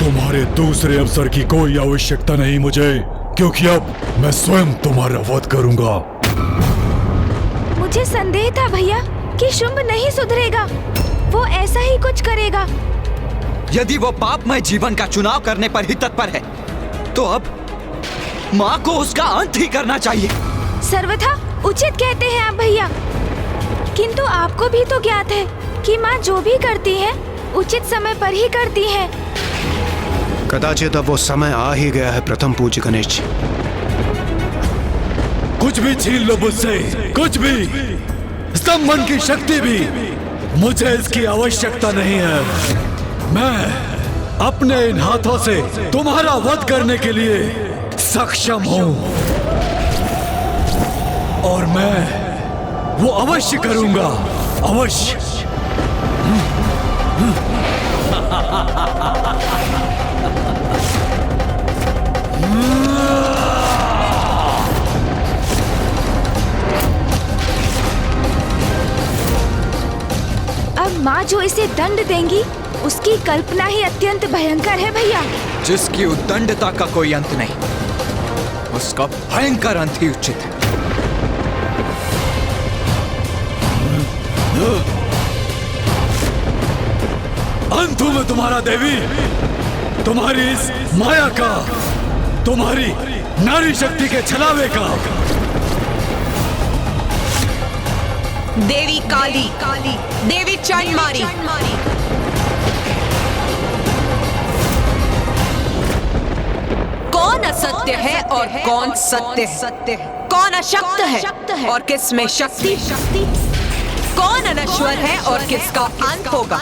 तुम्हारे दूसरे अवसर की कोई आवश्यकता नहीं मुझे, क्योंकि अब मैं स्वयं तुम्हारा वध करूंगा। मुझे संदेह था भैया कि शुंभ नहीं सुधरेगा, वो ऐसा ही कुछ करेगा। यदि वो पापमय जीवन का चुनाव करने पर ही तत्पर है, तो अब माँ को उसका अंत ही करना चाहिए। सर्वथा उचित कहते हैं आप भैया, किंतु आपको भी तो ज्ञात है कि माँ जो भी करती है उचित समय पर ही करती है। कदाचित अब वो समय आ ही गया है प्रथम पूज्य गणेश जी। कुछ भी छीन लो मुझसे, कुछ भी, स्तंभन की शक्ति भी, मुझे इसकी आवश्यकता नहीं है। मैं अपने इन हाथों से तुम्हारा वध करने के लिए सक्षम हूं, और मैं वो अवश्य करूंगा, अवश्य। अब माँ जो इसे दंड देंगी उसकी कल्पना ही अत्यंत भयंकर है भैया। जिसकी उद्दंडता का कोई अंत नहीं, उसका भयंकर अंत ही उचित है। अंत हूं मैं तुम्हारा देवी, तुम्हारी इस माया का, तुम्हारी नारी शक्ति के छलावे का। देवी काली, देवी चंडमारी, कौन असत्य है और कौन सत्य है? कौन अशक्त है और किस में शक्ति? कौन अनश्वर है और किसका अंत होगा?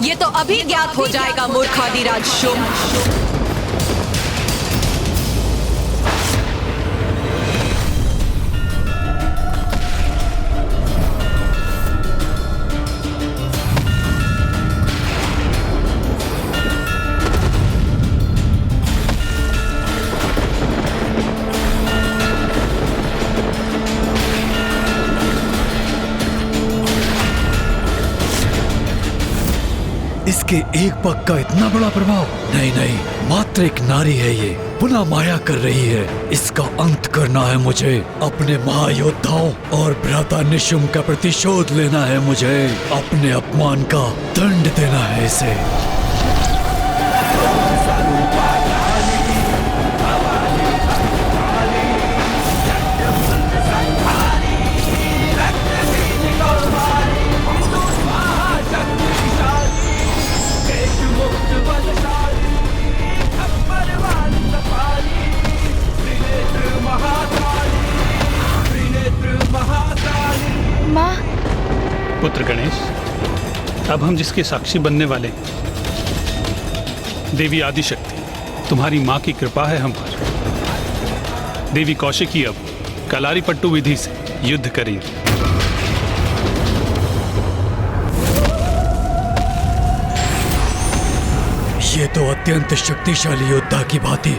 ये तो अभी ज्ञात हो जाएगा मूर्खादिराज शुंभ। इसके एक पग का इतना बड़ा प्रभाव? नहीं नहीं, मात्र एक नारी है ये, पुनः माया कर रही है। इसका अंत करना है मुझे। अपने महायोद्धाओं और भ्राता निशुंभ का प्रतिशोध लेना है मुझे। अपने अपमान का दंड देना है इसे। पुत्र गणेश, अब हम जिसके साक्षी बनने वाले हैं, देवी आदिशक्ति, तुम्हारी माँ की कृपा है हम पर। देवी कौशिकी अब कलारी पट्टू विधि से युद्ध करेंगी। ये तो अत्यंत शक्तिशाली योद्धा की भांति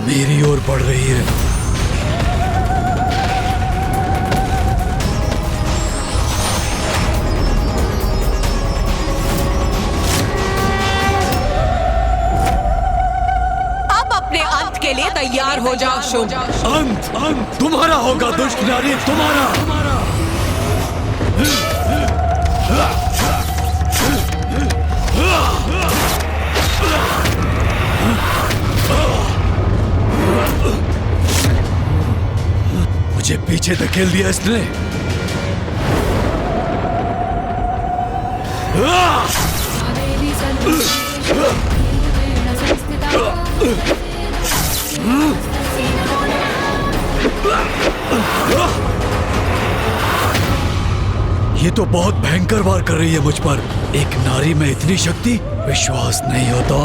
मेरी ओर बढ़ रही है। के लिए तैयार हो जाओ शुंभ। अंत तुम्हारा होगा दुष्ट नारी, तुम्हारा। मुझे पीछे धकेल दिया इसने। ये तो बहुत भयंकर वार कर रही है मुझ पर। एक नारी में इतनी शक्ति, विश्वास नहीं होता।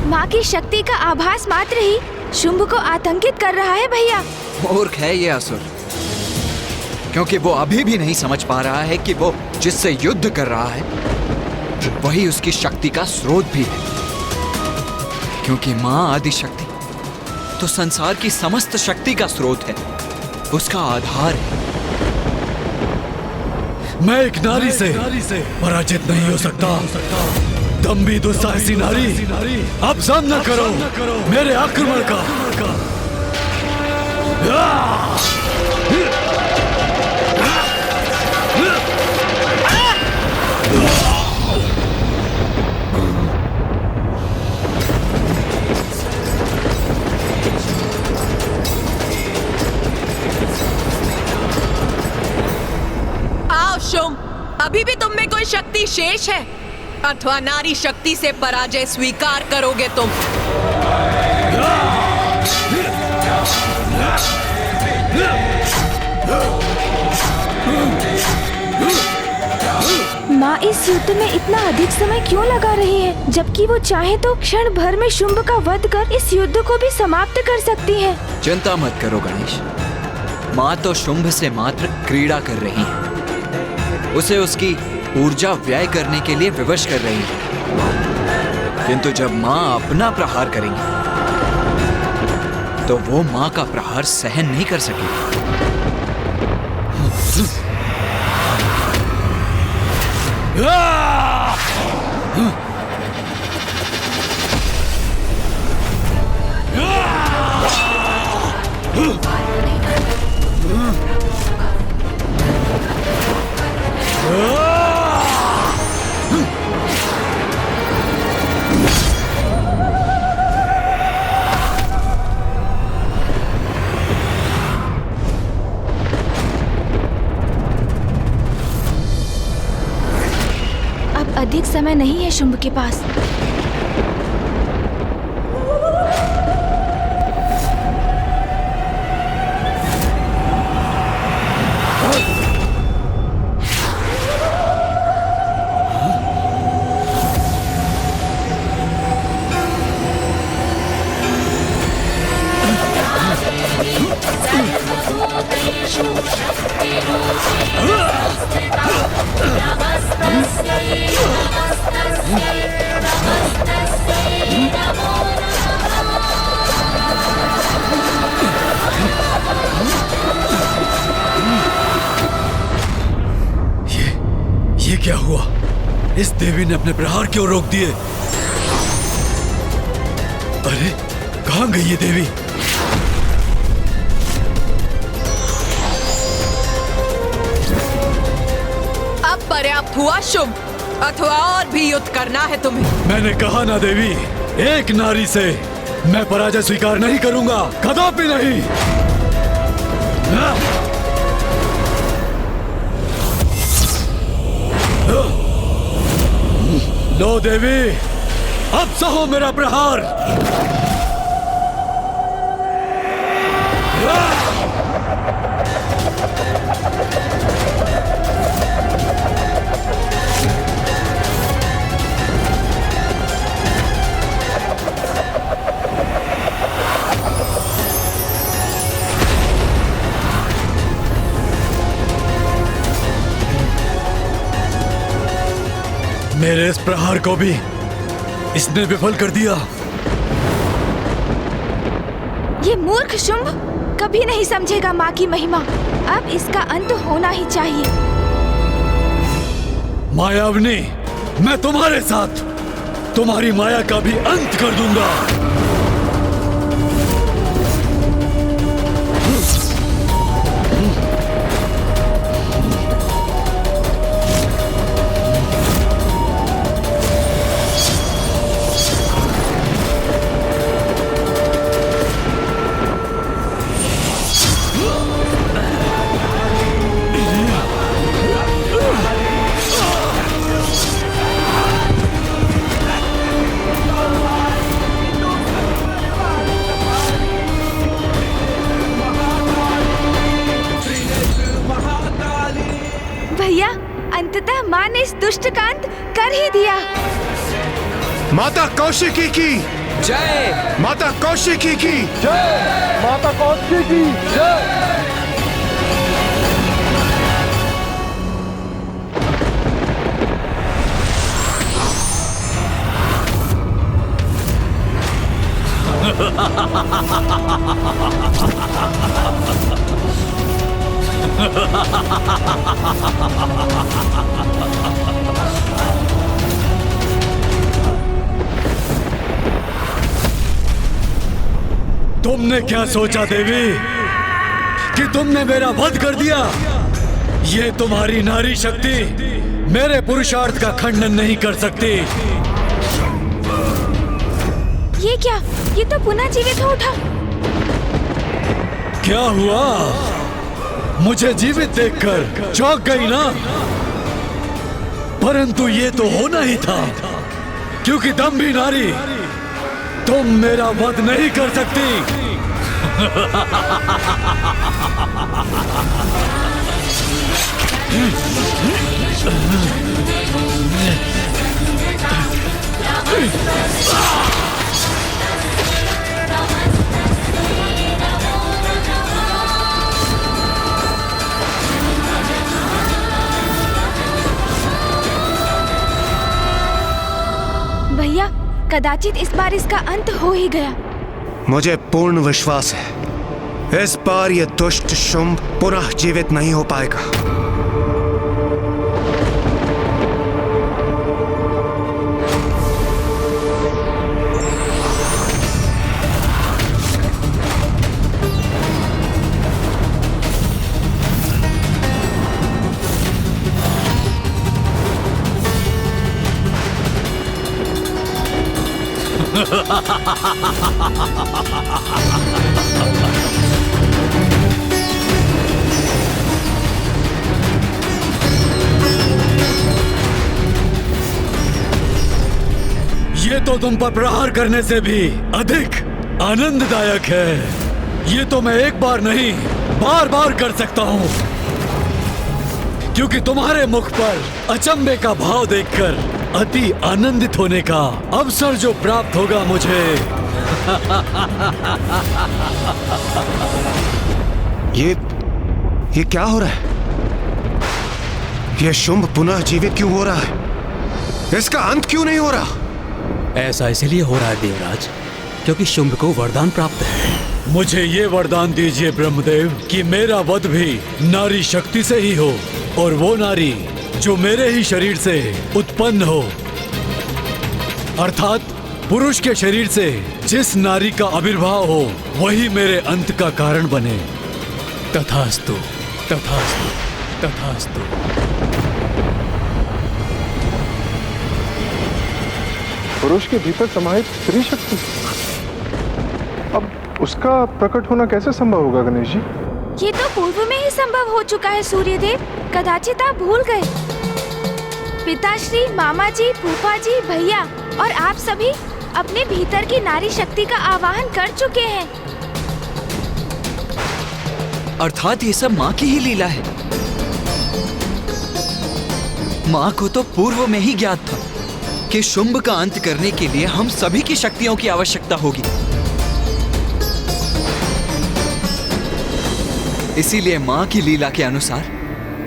माँ की शक्ति का आभास मात्र ही शुंभ को आतंकित कर रहा है भैया। मूर्ख है ये असुर, क्योंकि वो अभी भी नहीं समझ पा रहा है कि वो जिससे युद्ध कर रहा है वही उसकी शक्ति का स्रोत भी है। क्योंकि माँ आदिशक्ति तो संसार की समस्त शक्ति का स्रोत है, उसका आधार है। मैं एक नारी से पराजित नहीं हो सकता। दम्भी दुस्साहसी नारी, अब सामना करो मेरे आक्रमण का। आओ शुंभ, अभी भी तुम में कोई शक्ति शेष है अथवा नारी शक्ति से पराजय स्वीकार करोगे तुम? माँ इस युद्ध में इतना अधिक समय क्यों लगा रही है, जबकि वो चाहे तो क्षण भर में शुंभ का वध कर इस युद्ध को भी समाप्त कर सकती है। चिंता मत करो गणेश, माँ तो शुंभ से मात्र क्रीड़ा कर रही है, उसे उसकी ऊर्जा व्यय करने के लिए विवश कर रही है। किंतु जब माँ अपना प्रहार करेंगी तो वो माँ का प्रहार सहन नहीं कर सकेगी। अब अधिक समय नहीं है शुंभ के पास। ये क्या हुआ? इस देवी ने अपने प्रहार क्यों रोक दिए? अरे कहाँ गई ये देवी? अब पर्याप्त हुआ शुंभ, अथवा और भी युद्ध करना है तुम्हें? मैंने कहा ना देवी, एक नारी से मैं पराजय स्वीकार नहीं करूंगा, कदापि नहीं। लो देवी, अब सहो मेरा प्रहार। मेरे इस प्रहार को भी इसने विफल कर दिया। ये मूर्ख शुंभ कभी नहीं समझेगा माँ की महिमा। अब इसका अंत होना ही चाहिए। मायावनी, मैं तुम्हारे साथ तुम्हारी माया का भी अंत कर दूंगा। भैया, अंततः माँ ने इस दुष्ट का अंत कर ही दिया। माता कौशिकी की जय! माता कौशिकी की माता कौशिकी की जय! तुमने क्या सोचा देवी कि तुमने मेरा वध कर दिया? ये तुम्हारी नारी शक्ति मेरे पुरुषार्थ का खंडन नहीं कर सकती। ये क्या? ये तो पुनः जीवित हो उठा। क्या हुआ? मुझे जीवित देखकर चौंक गई ना? परंतु ये तो होना ही था, क्योंकि दम्भी नारी, तुम मेरा वध नहीं कर सकती। भैया, कदाचित इस बार इसका अंत हो ही गया। मुझे पूर्ण विश्वास है इस बार ये दुष्ट शुंभ पुनः जीवित नहीं हो पाएगा। ये तो तुम पर प्रहार करने से भी अधिक आनंददायक है। ये तो मैं एक बार नहीं, बार बार कर सकता हूँ, क्योंकि तुम्हारे मुख पर अचंभे का भाव देखकर अति आनंदित होने का अवसर जो प्राप्त होगा मुझे। ये क्या हो रहा है? ये शुंभ पुनः जीवित क्यों हो रहा है? इसका अंत क्यों नहीं हो रहा? ऐसा इसलिए हो रहा है देवराज, क्योंकि शुंभ को वरदान प्राप्त है। मुझे ये वरदान दीजिए ब्रह्मदेव कि मेरा वध भी नारी शक्ति से ही हो, और वो नारी जो मेरे ही शरीर से उत्पन्न हो, अर्थात पुरुष के शरीर से जिस नारी का आविर्भाव हो वही मेरे अंत का कारण बने। तथास्तु, तथास्तु, तथास्तु। पुरुष के भीतर समाहित स्त्री शक्ति, अब उसका प्रकट होना कैसे संभव होगा गणेश जी? ये तो पूर्व में ही संभव हो चुका है सूर्यदेव, कदाचित आप भूल गए। पिताश्री, मामा जी, फूफा जी, भैया और आप सभी अपने भीतर की नारी शक्ति का आवाहन कर चुके हैं। अर्थात ये सब माँ की ही लीला है। माँ को तो पूर्व में ही ज्ञात था कि शुंभ का अंत करने के लिए हम सभी की शक्तियों की आवश्यकता होगी। इसीलिए माँ की लीला के अनुसार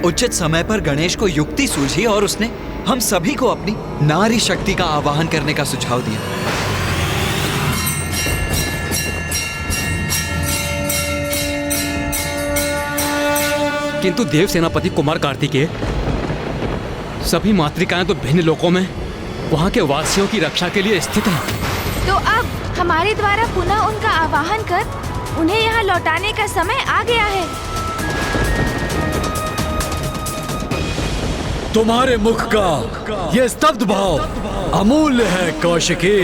उचित समय पर गणेश को युक्ति सूझी और उसने हम सभी को अपनी नारी शक्ति का आवाहन करने का सुझाव दिया। किंतु देव सेनापति कुमार कार्तिकेय, सभी मातृकाएं तो भिन्न लोकों में वहां के वासियों की रक्षा के लिए स्थित हैं। तो अब हमारे द्वारा पुनः उनका आवाहन कर उन्हें यहाँ लौटाने का समय आ गया है। तुम्हारे मुख का ये स्तब्ध भाव अमूल्य है कौशिकी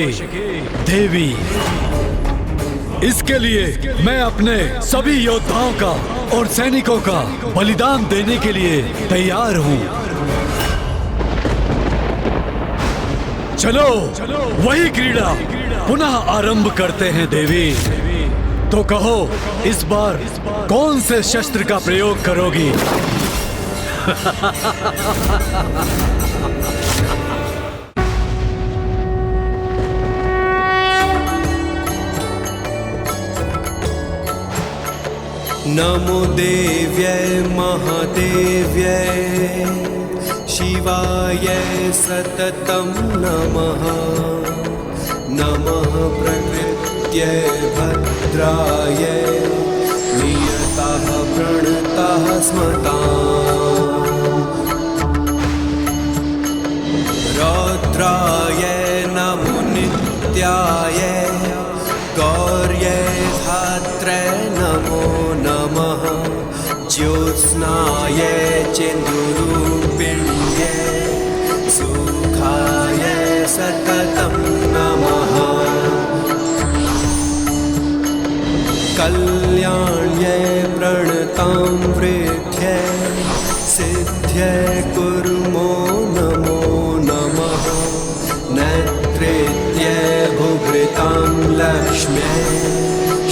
देवी। इसके लिए मैं अपने सभी योद्धाओं का और सैनिकों का बलिदान देने के लिए तैयार हूँ। चलो वही क्रीड़ा पुनः आरंभ करते हैं देवी। तो कहो, इस बार कौन से शस्त्र का प्रयोग करोगी? नमो देव्यै महादेव्यै शिवाय सततं नमः। नमः प्रकृत्यै भद्रायै नियतः प्रणतः स्मताम्। रौद्राय नमो नित्याय गौर्यै वृद्ध्यै सिद्ध्यै कुर्मो नमो नमः नेत्रेत्यै भुभृतां लक्ष्म्यै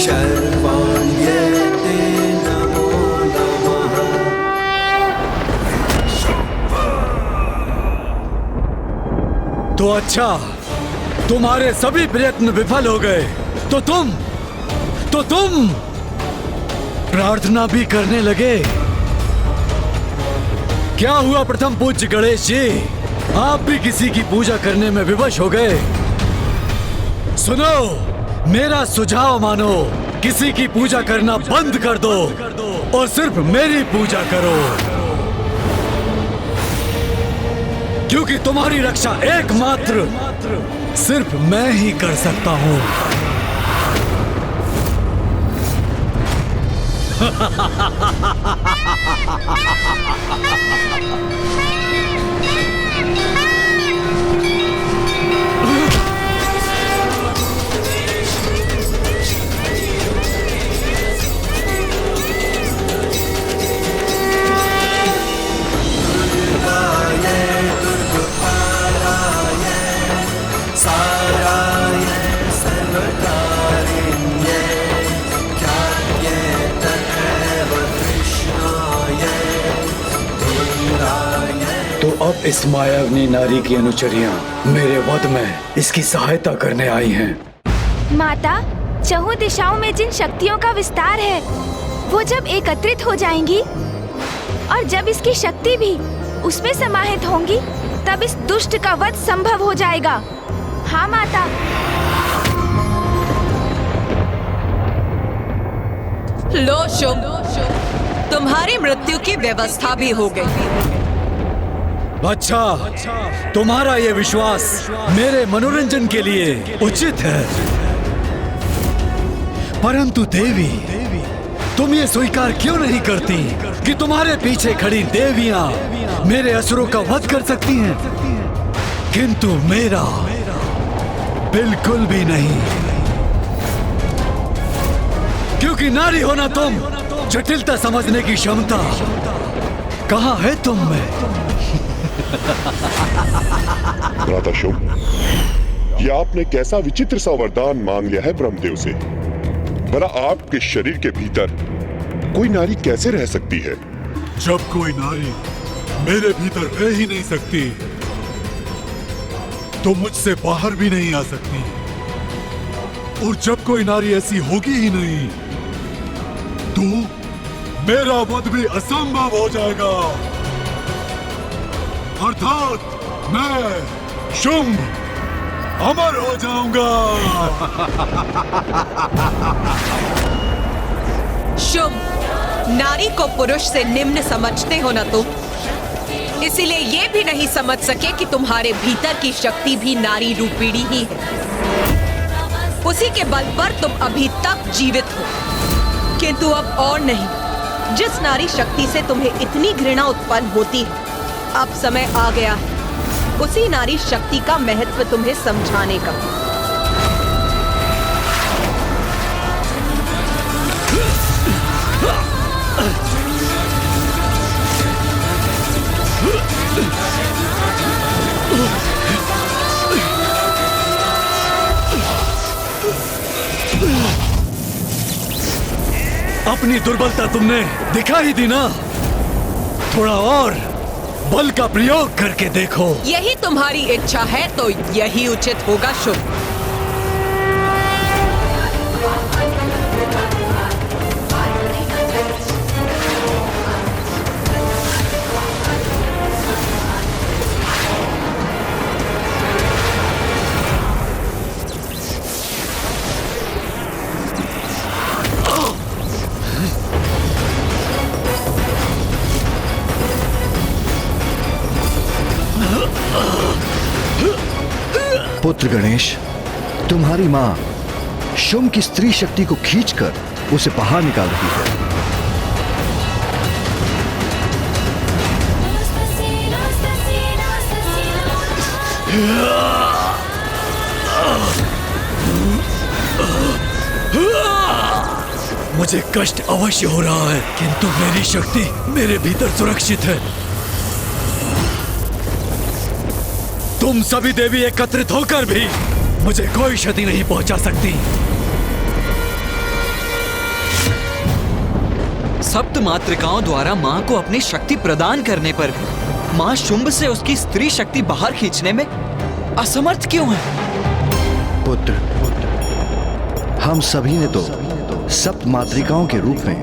शर्वाण्यै ते नमो नमः। तो अच्छा, तुम्हारे सभी प्रयत्न विफल हो गए, तो तुम प्रार्थना भी करने लगे। क्या हुआ प्रथम पूज्य गणेश जी, आप भी किसी की पूजा करने में विवश हो गए? सुनो, मेरा सुझाव मानो, किसी की पूजा करना बंद कर दो और सिर्फ मेरी पूजा करो, क्योंकि तुम्हारी रक्षा एकमात्र सिर्फ मैं ही कर सकता हूं। तो अब इस मायाविनी नारी की अनुचरियां मेरे वध में इसकी सहायता करने आई हैं। माता, चहुं दिशाओं में जिन शक्तियों का विस्तार है, वो जब एकत्रित हो जाएंगी और जब इसकी शक्ति भी उसमें समाहित होंगी, तब इस दुष्ट का वध संभव हो जाएगा। हाँ माता। लो शुभ, तुम्हारी मृत्यु की व्यवस्था भी हो गई। अच्छा, तुम्हारा ये विश्वास मेरे मनोरंजन के लिए उचित है, परंतु देवी, तुम ये स्वीकार क्यों नहीं करती कि तुम्हारे पीछे खड़ी देवियां मेरे असुरों का वध कर सकती हैं, किंतु मेरा बिल्कुल भी नहीं, क्योंकि नारी होना तुम, जटिलता समझने की क्षमता कहाँ है तुम में? भ्राता शुभ, ये आपने कैसा विचित्र सा वरदान मांग लिया है ब्रह्मदेव से। भला आपके शरीर के भीतर कोई नारी कैसे रह सकती है? जब कोई नारी मेरे भीतर रह ही नहीं सकती, तो मुझसे बाहर भी नहीं आ सकती, और जब कोई नारी ऐसी होगी ही नहीं, तो मेरा वध भी असंभव हो जाएगा। अर्थात मैं शुंभ अमर हो जाऊंगा। शुभ, नारी को पुरुष से निम्न समझते हो ना तुम, इसीलिए ये भी नहीं समझ सके कि तुम्हारे भीतर की शक्ति भी नारी रूपिणी ही है। उसी के बल पर तुम अभी तक जीवित हो, किंतु अब और नहीं। जिस नारी शक्ति से तुम्हें इतनी घृणा उत्पन्न होती है, अब समय आ गया है उसी नारी शक्ति का महत्व तुम्हें समझाने का। अपनी दुर्बलता तुमने दिखा ही दी ना, थोड़ा और बल का प्रयोग करके देखो। यही तुम्हारी इच्छा है तो यही उचित होगा शुभ। पुत्र गणेश, तुम्हारी माँ शुंभ की स्त्री शक्ति को खींचकर उसे बाहर निकाल रही है। मुझे कष्ट अवश्य हो रहा है, किंतु मेरी शक्ति मेरे भीतर सुरक्षित है। तुम सभी देवी एकत्रित होकर भी मुझे कोई क्षति नहीं पहुंचा सकती। सप्त मातृकाओं द्वारा माँ को अपनी शक्ति प्रदान करने पर भी माँ शुंभ से उसकी स्त्री शक्ति बाहर खींचने में असमर्थ क्यों है? पुत्र, हम सभी ने तो सप्त मातृकाओं के रूप में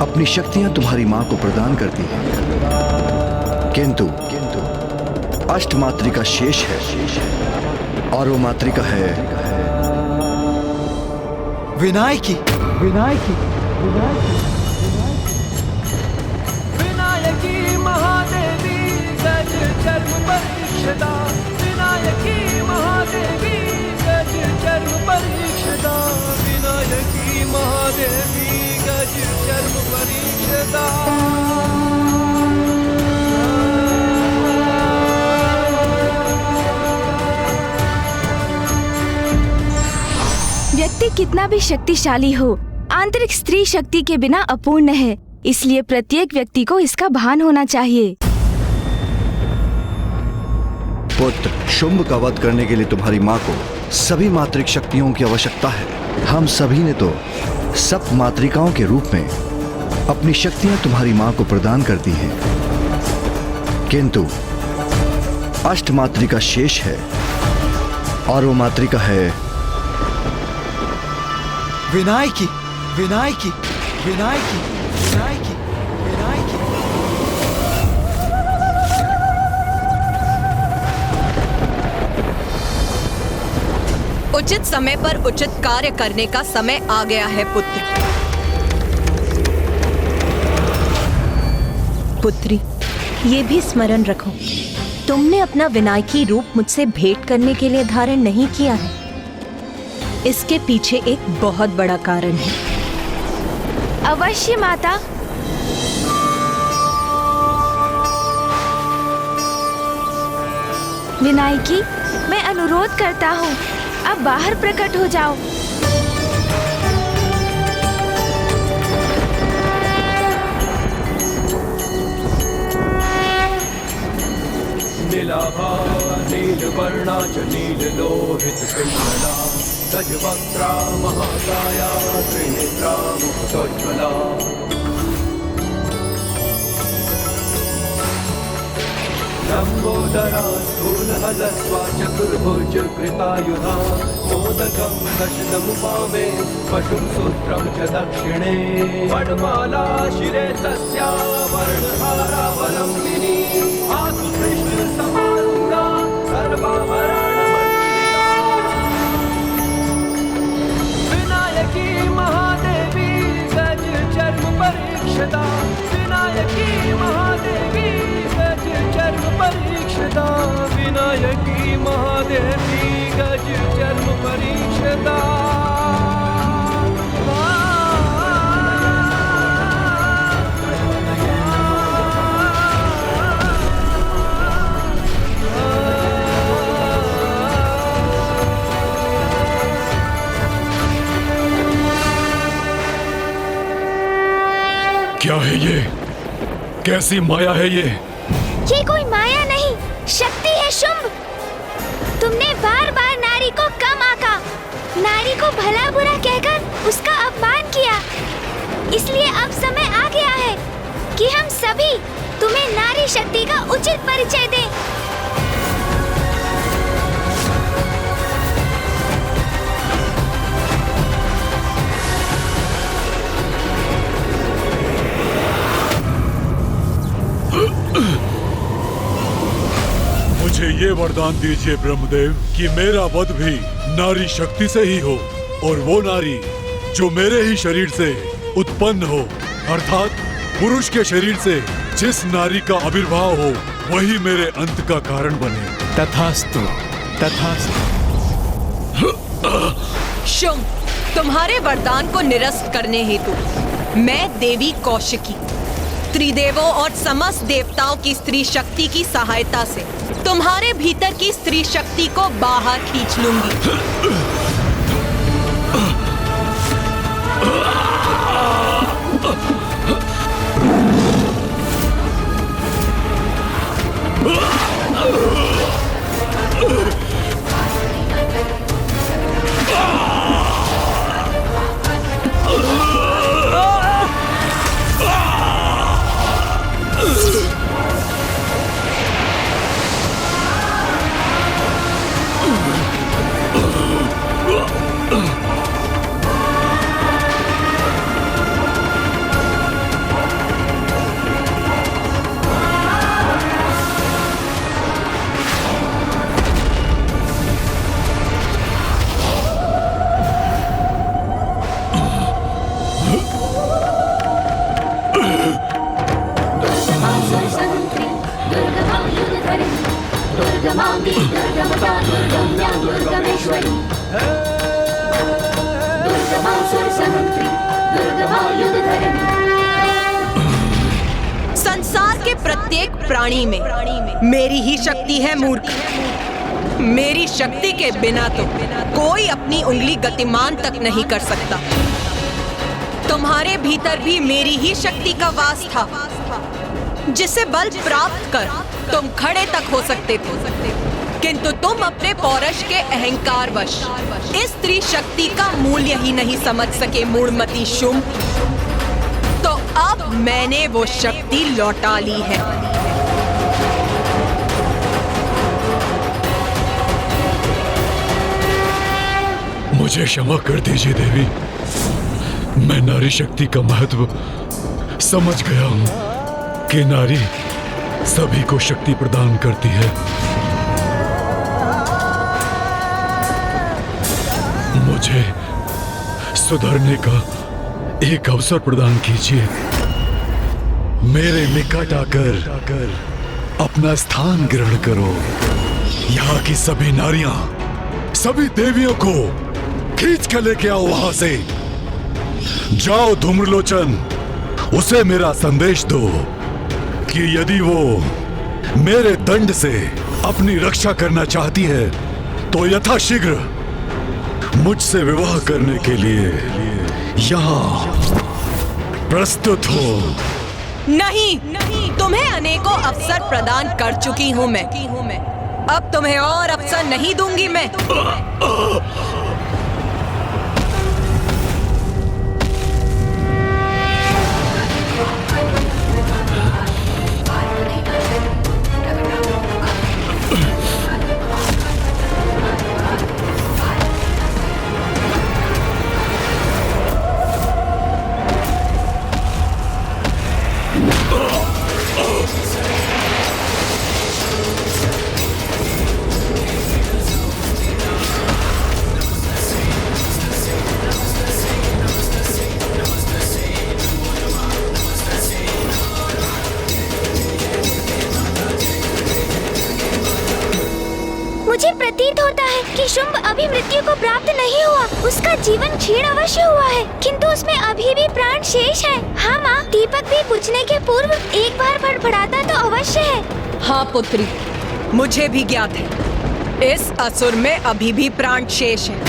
अपनी शक्तियां तुम्हारी माँ को प्रदान कर दी हैं, किंतु अष्ट मातृका शेष है, और वो मातृका है विनायकी। विनायकी महादेवी गज चर्म परीक्षदा, विनायकी महादेवी गज चर्म परीक्षदा, विनायकी महादेवी गज चर्म परीक्षदा। व्यक्ति कितना भी शक्तिशाली हो, आंतरिक स्त्री शक्ति के बिना अपूर्ण है। इसलिए प्रत्येक व्यक्ति को इसका भान होना चाहिए। पुत्र, शुंभ का वध करने के लिए तुम्हारी माँ को सभी मातृक शक्तियों की आवश्यकता है। हम सभी ने तो सप्त मातृकाओं के रूप में अपनी शक्तियां तुम्हारी माँ को प्रदान कर दी हैं, किंतु अष्ट मातृका शेष है, और वो मातृका है विनायकी। विनायकी विनायकी विनायकी विनायकी। उचित समय पर उचित कार्य करने का समय आ गया है पुत्र। पुत्री, ये भी स्मरण रखो, तुमने अपना विनायकी रूप मुझसे भेंट करने के लिए धारण नहीं किया है। इसके पीछे एक बहुत बड़ा कारण है। अवश्य माता। विनायकी, मैं अनुरोध करता हूँ, अब बाहर प्रकट हो जाओ। नीलाभा नीलवर्णा च नीललोहित पिङ्गला, गजवक्त्रा महाकाया त्रिनेत्रा मुक्तोज्ज्वला। लम्बोदरा स्थूलहलस्वा चतुर्भुज कृतायुधा, मोदकं दशनमुपामे पशुं सूत्रं च दक्षिणे। वनमाला शिरे तस्या वर्णहारावलम्बिनी, आतु कृष्णसमारूढा सर्वाभरणमण्डिता। विनायकी महादेवी गज चर्म परीक्षदा, विनायकी महादेवी गज चर्म परीक्षदा, विनायकी महादेवी गज चर्म परीक्षदा। क्या है ये? कैसी माया है ये? ये कोई माया नहीं, शक्ति है शुंभ। तुमने बार बार नारी को कम आंका, नारी को भला बुरा कहकर उसका अपमान किया। इसलिए अब समय आ गया है कि हम सभी तुम्हें नारी शक्ति का उचित परिचय दें। मुझे ये वरदान दीजिए ब्रह्मदेव कि मेरा वध भी नारी शक्ति से ही हो, और वो नारी जो मेरे ही शरीर से उत्पन्न हो, अर्थात पुरुष के शरीर से जिस नारी का आविर्भाव हो वही मेरे अंत का कारण बने। तथास्तु तथास्तु। शुंभ, तुम्हारे वरदान को निरस्त करने हेतु मैं देवी कौशिकी त्रिदेवों और समस्त देवताओं की स्त्री शक्ति की सहायता से तुम्हारे भीतर की स्त्री शक्ति को बाहर खींच लूंगी। संसार के प्रत्येक प्राणी में मेरी ही शक्ति है मूर्ख। मेरी शक्ति के बिना तो कोई अपनी उंगली गतिमान तक नहीं कर सकता। तुम्हारे भीतर भी मेरी ही शक्ति का वास था, जिसे बल प्राप्त कर तुम खड़े तक हो सकते थे, किंतु तुम अपने पौरुष के अहंकार वश इस स्त्री शक्ति का मूल्य ही नहीं समझ सके मूढ़मती शुंभ। तो अब मैंने वो शक्ति लौटा ली है। मुझे क्षमा कर दीजिए देवी, मैं नारी शक्ति का महत्व समझ गया हूँ कि नारी सभी को शक्ति प्रदान करती है। मुझे सुधरने का एक अवसर प्रदान कीजिए। मेरे निकट आकर अपना स्थान ग्रहण करो। यहाँ की सभी नारियां, सभी देवियों को खींच कर लेके आओ वहां से। जाओ धूम्रलोचन, उसे मेरा संदेश दो कि यदि वो मेरे दंड से अपनी रक्षा करना चाहती है तो यथाशीघ्र मुझसे विवाह करने के लिए यहाँ प्रस्तुत हो। नहीं, तुम्हें अनेकों अवसर प्रदान कर चुकी हूँ मैं। अब तुम्हें और अवसर नहीं दूंगी मैं। मुझे प्रतीत होता है कि शुंभ अभी मृत्यु को प्राप्त नहीं हुआ। उसका जीवन क्षीण अवश्य हुआ है, किंतु उसमें अभी भी प्राण शेष है। हाँ माँ, दीपक भी बुझने के पूर्व एक बार फड़फड़ाता तो अवश्य है। हाँ पुत्री, मुझे भी ज्ञात है, इस असुर में अभी भी प्राण शेष है।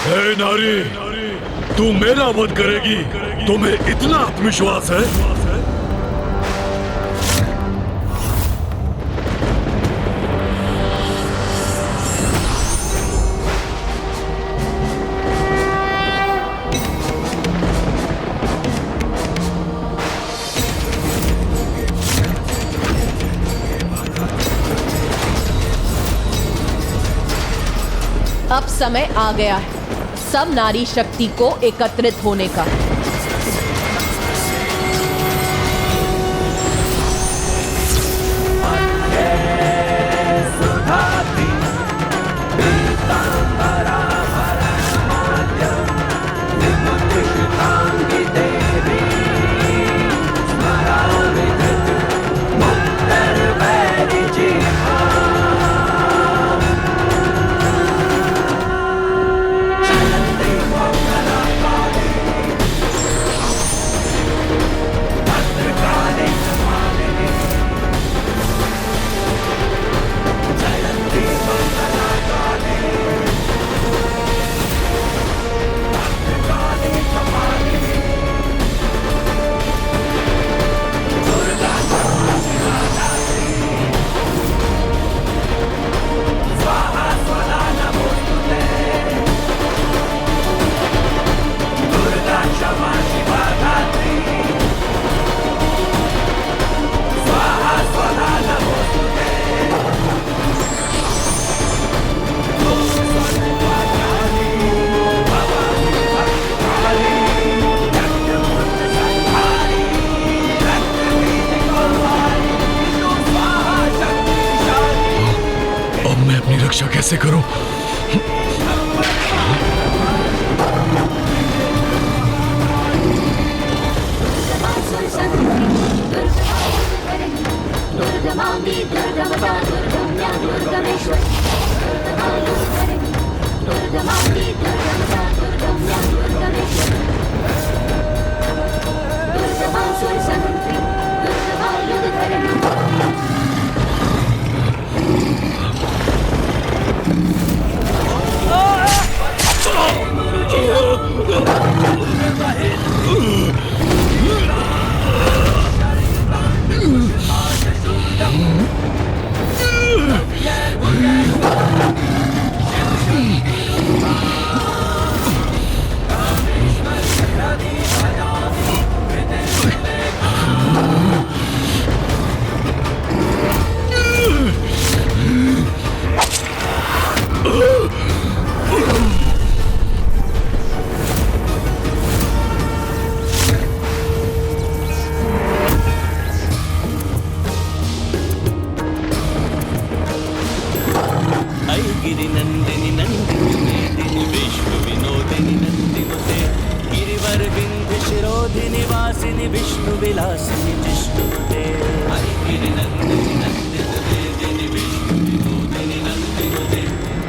हे नारी, तू मेरा वध करेगी? तुम्हें इतना आत्मविश्वास है? अब समय आ गया है सब नारी शक्ति को एकत्रित होने का। मैं अपनी रक्षा कैसे करूं?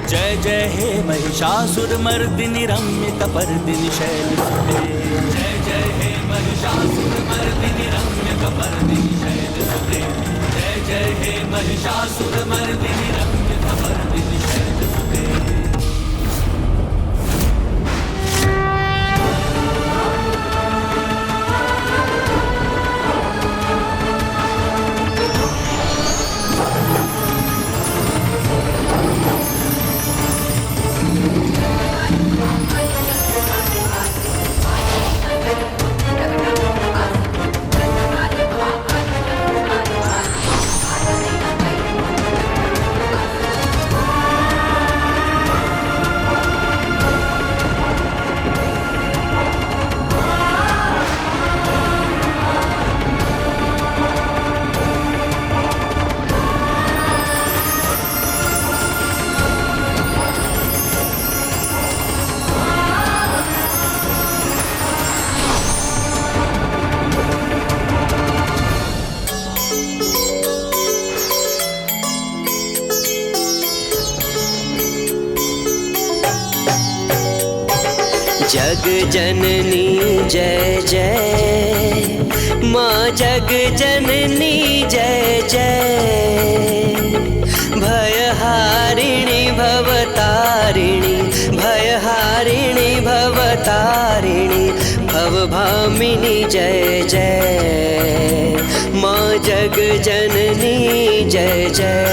जय जय हे महिषासुरमर्दिनि रम्य कपर्दिनि शैलसुते। जय जय हे महिषासुरमर्दिनि रम्य कपर्दिनि शैलसुते। जय जय हे महिषासुरमर्दिनि रम्य कपर्दिनि शैलसुते। जग जननी जय जय, माँ जग जननी जय जय। भयहारिणी भवतारिणी, भयहारिणी भवतारिणी, भवभामिनी जय जय। माँ जग जननी जय जय।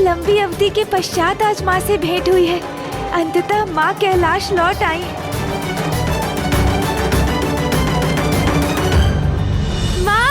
लंबी अवधि के पश्चात आज माँ से भेंट हुई है। अंततः माँ कैलाश लौट आई। माँ!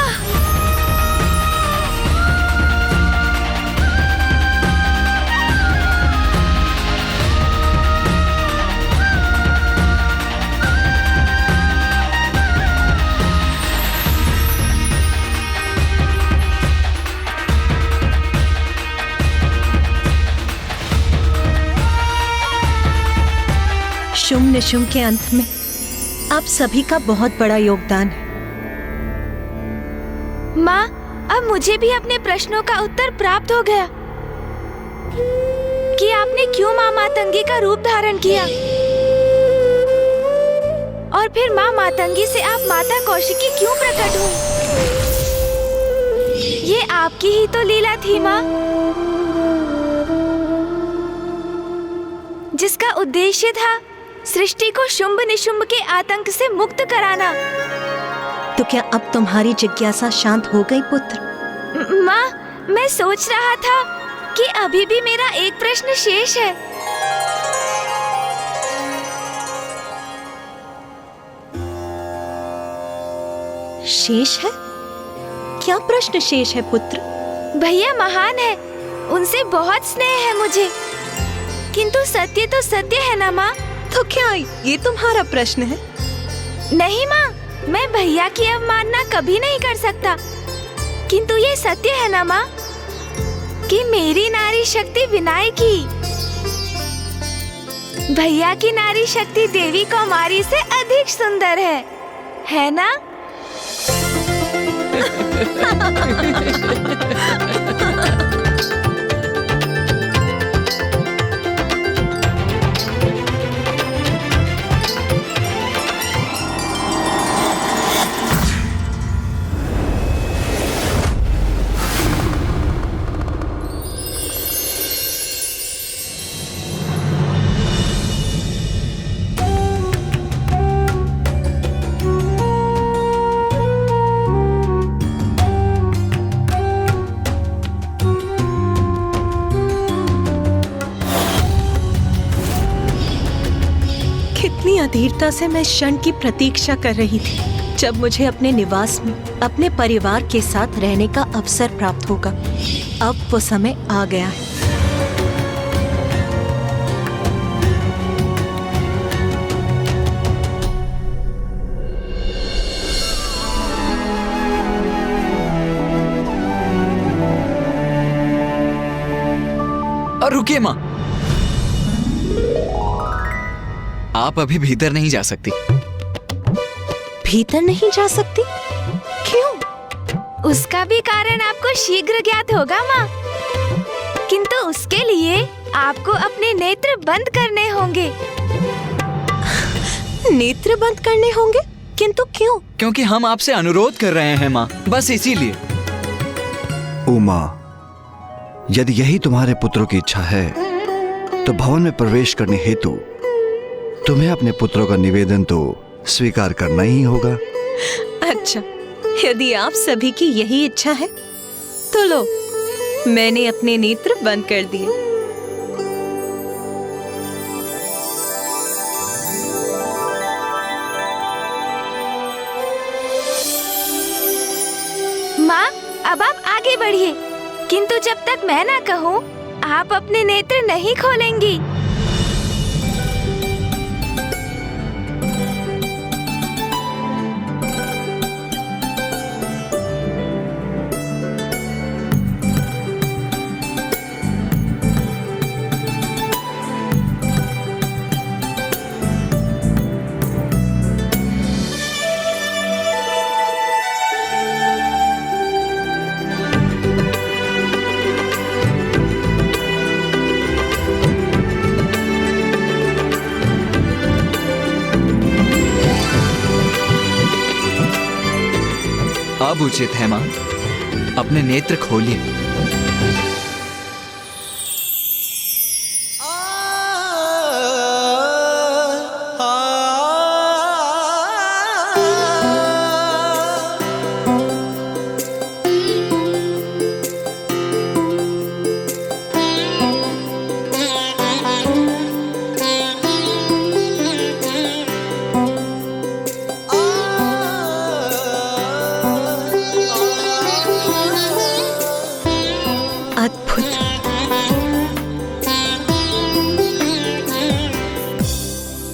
शुंभ निशुंभ के अंत में आप सभी का बहुत बड़ा योगदान है। माँ, अब मुझे भी अपने प्रश्नों का उत्तर प्राप्त हो गया कि आपने क्यों माँ मातंगी का रूप धारण किया और फिर माँ मातंगी से आप माता कौशिकी क्यों प्रकट हुई। ये आपकी ही तो लीला थी माँ, जिसका उद्देश्य था सृष्टि को शुंभ निशुंभ के आतंक से मुक्त कराना। तो क्या अब तुम्हारी जिज्ञासा शांत हो गई पुत्र? माँ, मैं सोच रहा था कि अभी भी मेरा एक प्रश्न शेष है। शेष है? क्या प्रश्न शेष है पुत्र? भैया महान है, उनसे बहुत स्नेह है मुझे, किंतु सत्य तो सत्य है ना माँ। तो क्या ये तुम्हारा प्रश्न है? नहीं माँ, मैं भैया की अवमानना कभी नहीं कर सकता, किंतु ये सत्य है ना माँ कि मेरी नारी शक्ति विनायक की भैया की नारी शक्ति देवी कौमारी से अधिक सुंदर है ना? कितनी अधीरता से मैं क्षण की प्रतीक्षा कर रही थी जब मुझे अपने निवास में अपने परिवार के साथ रहने का अवसर प्राप्त होगा। अब वो समय आ गया है। और रुकिए माँ, आप अभी भीतर नहीं जा सकती। भीतर नहीं जा सकती? क्यों? उसका भी कारण आपको शीघ्र ज्ञात होगा माँ, किंतु उसके लिए आपको अपने नेत्र बंद करने होंगे। नेत्र बंद करने होंगे? किंतु क्यों? क्योंकि हम आपसे अनुरोध कर रहे हैं माँ, बस इसीलिए। उमा, यदि यही तुम्हारे पुत्रों की इच्छा है तो भवन में प्रवेश करने हेतु तुम्हें अपने पुत्रों का निवेदन तो स्वीकार करना ही होगा। अच्छा, यदि आप सभी की यही इच्छा है तो लो, मैंने अपने नेत्र बंद कर दिए। माँ, अब आप आगे बढ़िए, किंतु जब तक मैं ना कहूँ आप अपने नेत्र नहीं खोलेंगी। अब उचित है माँ, अपने नेत्र खोलिए।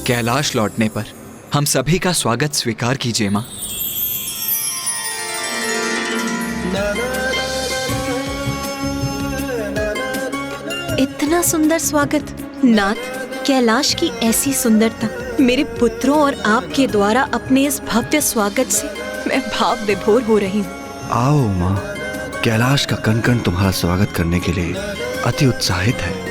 कैलाश लौटने पर हम सभी का स्वागत स्वीकार कीजिए माँ। इतना सुंदर स्वागत नाथ, कैलाश की ऐसी सुंदरता मेरे पुत्रों और आपके द्वारा अपने इस भव्य स्वागत से मैं भाव विभोर हो रही हूँ। आओ उमा, कैलाश का कण कण तुम्हारा स्वागत करने के लिए अति उत्साहित है।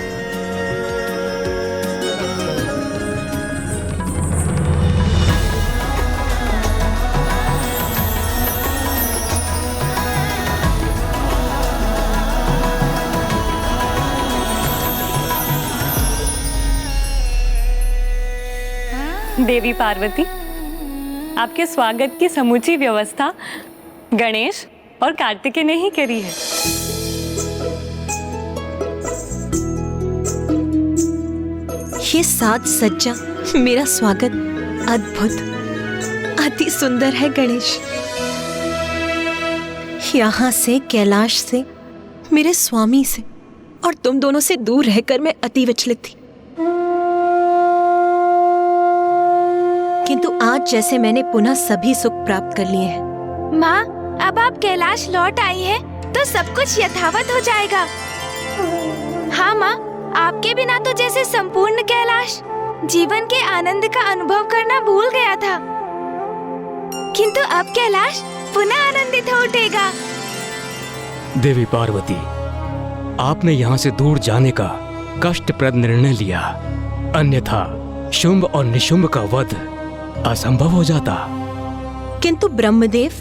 देवी पार्वती, आपके स्वागत की समूची व्यवस्था गणेश और कार्तिकेय ने ही करी है। ये साज सज्जा मेरा स्वागत अद्भुत, अति सुंदर है गणेश। यहाँ से, कैलाश से, मेरे स्वामी से और तुम दोनों से दूर रहकर मैं अति विचलित थी। किंतु आज जैसे मैंने पुनः सभी सुख प्राप्त कर लिए हैं। माँ, अब आप कैलाश लौट आई हैं, तो सब कुछ यथावत हो जाएगा। हाँ माँ, आपके बिना तो जैसे संपूर्ण कैलाश जीवन के आनंद का अनुभव करना भूल गया था, किंतु अब कैलाश पुनः आनंदित हो उठेगा। देवी पार्वती, आपने यहाँ से दूर जाने का कष्टप्रद निर्णय लिया, अन्यथा शुंभ और निशुंभ का वध असंभव हो जाता। किंतु ब्रह्मदेव,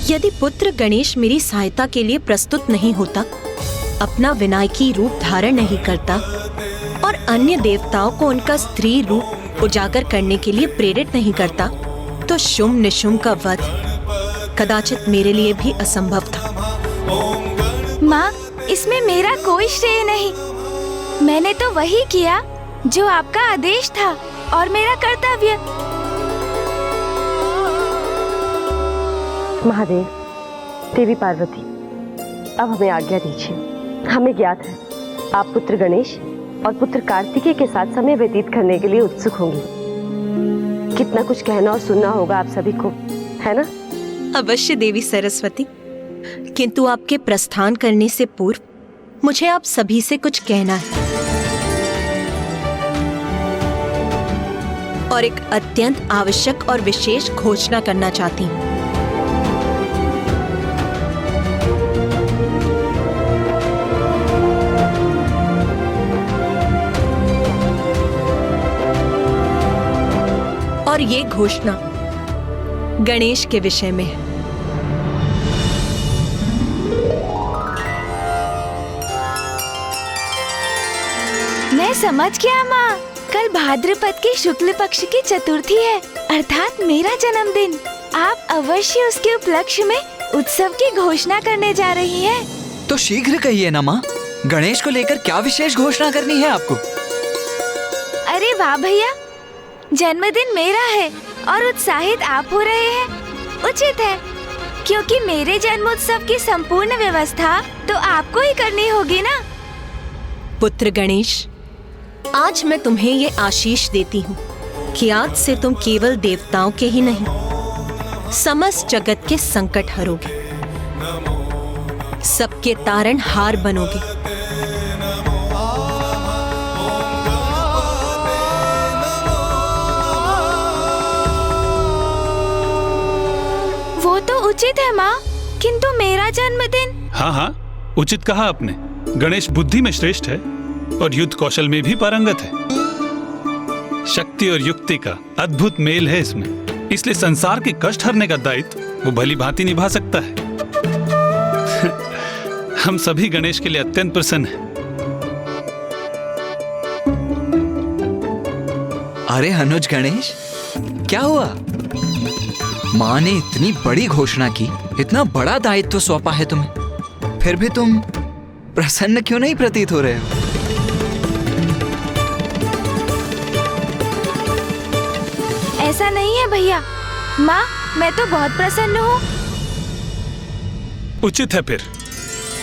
यदि पुत्र गणेश मेरी सहायता के लिए प्रस्तुत नहीं होता, अपना विनायकी रूप धारण नहीं करता और अन्य देवताओं को उनका स्त्री रूप उजागर करने के लिए प्रेरित नहीं करता, तो शुंभ निशुंभ का वध कदाचित मेरे लिए भी असंभव था। माँ, इसमें मेरा कोई श्रेय नहीं। मैंने तो वही किया जो आपका आदेश था और मेरा कर्तव्य। महादेव, देवी पार्वती, अब हमें आज्ञा दीजिए। हमें ज्ञात है आप पुत्र गणेश और पुत्र कार्तिकेय के साथ समय व्यतीत करने के लिए उत्सुक होंगी। कितना कुछ कहना और सुनना होगा आप सभी को, है ना? अवश्य देवी सरस्वती, किंतु आपके प्रस्थान करने से पूर्व मुझे आप सभी से कुछ कहना है और एक अत्यंत आवश्यक और विशेष घोषणा करना चाहती हूँ। और ये घोषणा गणेश के विषय में है। मैं समझ गया माँ, कल भाद्रपद की शुक्ल पक्ष की चतुर्थी है, अर्थात मेरा जन्मदिन। आप अवश्य उसके उपलक्ष्य में उत्सव की घोषणा करने जा रही हैं। तो शीघ्र कहिए ना माँ, गणेश को लेकर क्या विशेष घोषणा करनी है आपको? अरे वाह भैया, जन्मदिन मेरा है और उत्साहित आप हो रहे हैं, उचित है, क्योंकि मेरे जन्मोत्सव की संपूर्ण व्यवस्था तो आपको ही करनी होगी ना। पुत्र गणेश, आज मैं तुम्हें ये आशीष देती हूँ कि आज से तुम केवल देवताओं के ही नहीं, समस्त जगत के संकट हरोगे, सबके तारणहार बनोगे। वो तो उचित है माँ, किंतु मेरा जन्मदिन। हाँ हाँ, उचित कहा आपने। गणेश बुद्धि में श्रेष्ठ है और युद्ध कौशल में भी पारंगत है। शक्ति और युक्ति का अद्भुत मेल है इसमें, इसलिए संसार के कष्ट हरने का दायित्व वो भली भांति निभा सकता है। हम सभी गणेश के लिए अत्यंत प्रसन्न हैं। अरे अनुज गणेश, क्या हुआ? माँ ने इतनी बड़ी घोषणा की, इतना बड़ा दायित्व सौंपा है तुम्हें, फिर भी तुम प्रसन्न क्यों नहीं प्रतीत हो रहे हो? ऐसा नहीं है भैया, माँ मैं तो बहुत प्रसन्न हूँ। उचित है फिर।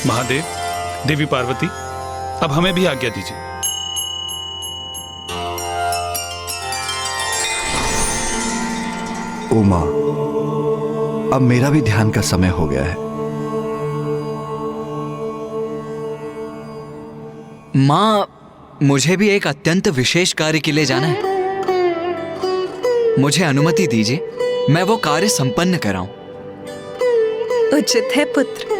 महादेव, देवी पार्वती, अब हमें भी आज्ञा दीजिए। उमा, अब मेरा भी ध्यान का समय हो गया है। माँ, मुझे भी एक अत्यंत विशेष कार्य के लिए जाना है। मुझे अनुमति दीजिए, मैं वो कार्य संपन्न कराऊं। उचित है पुत्र।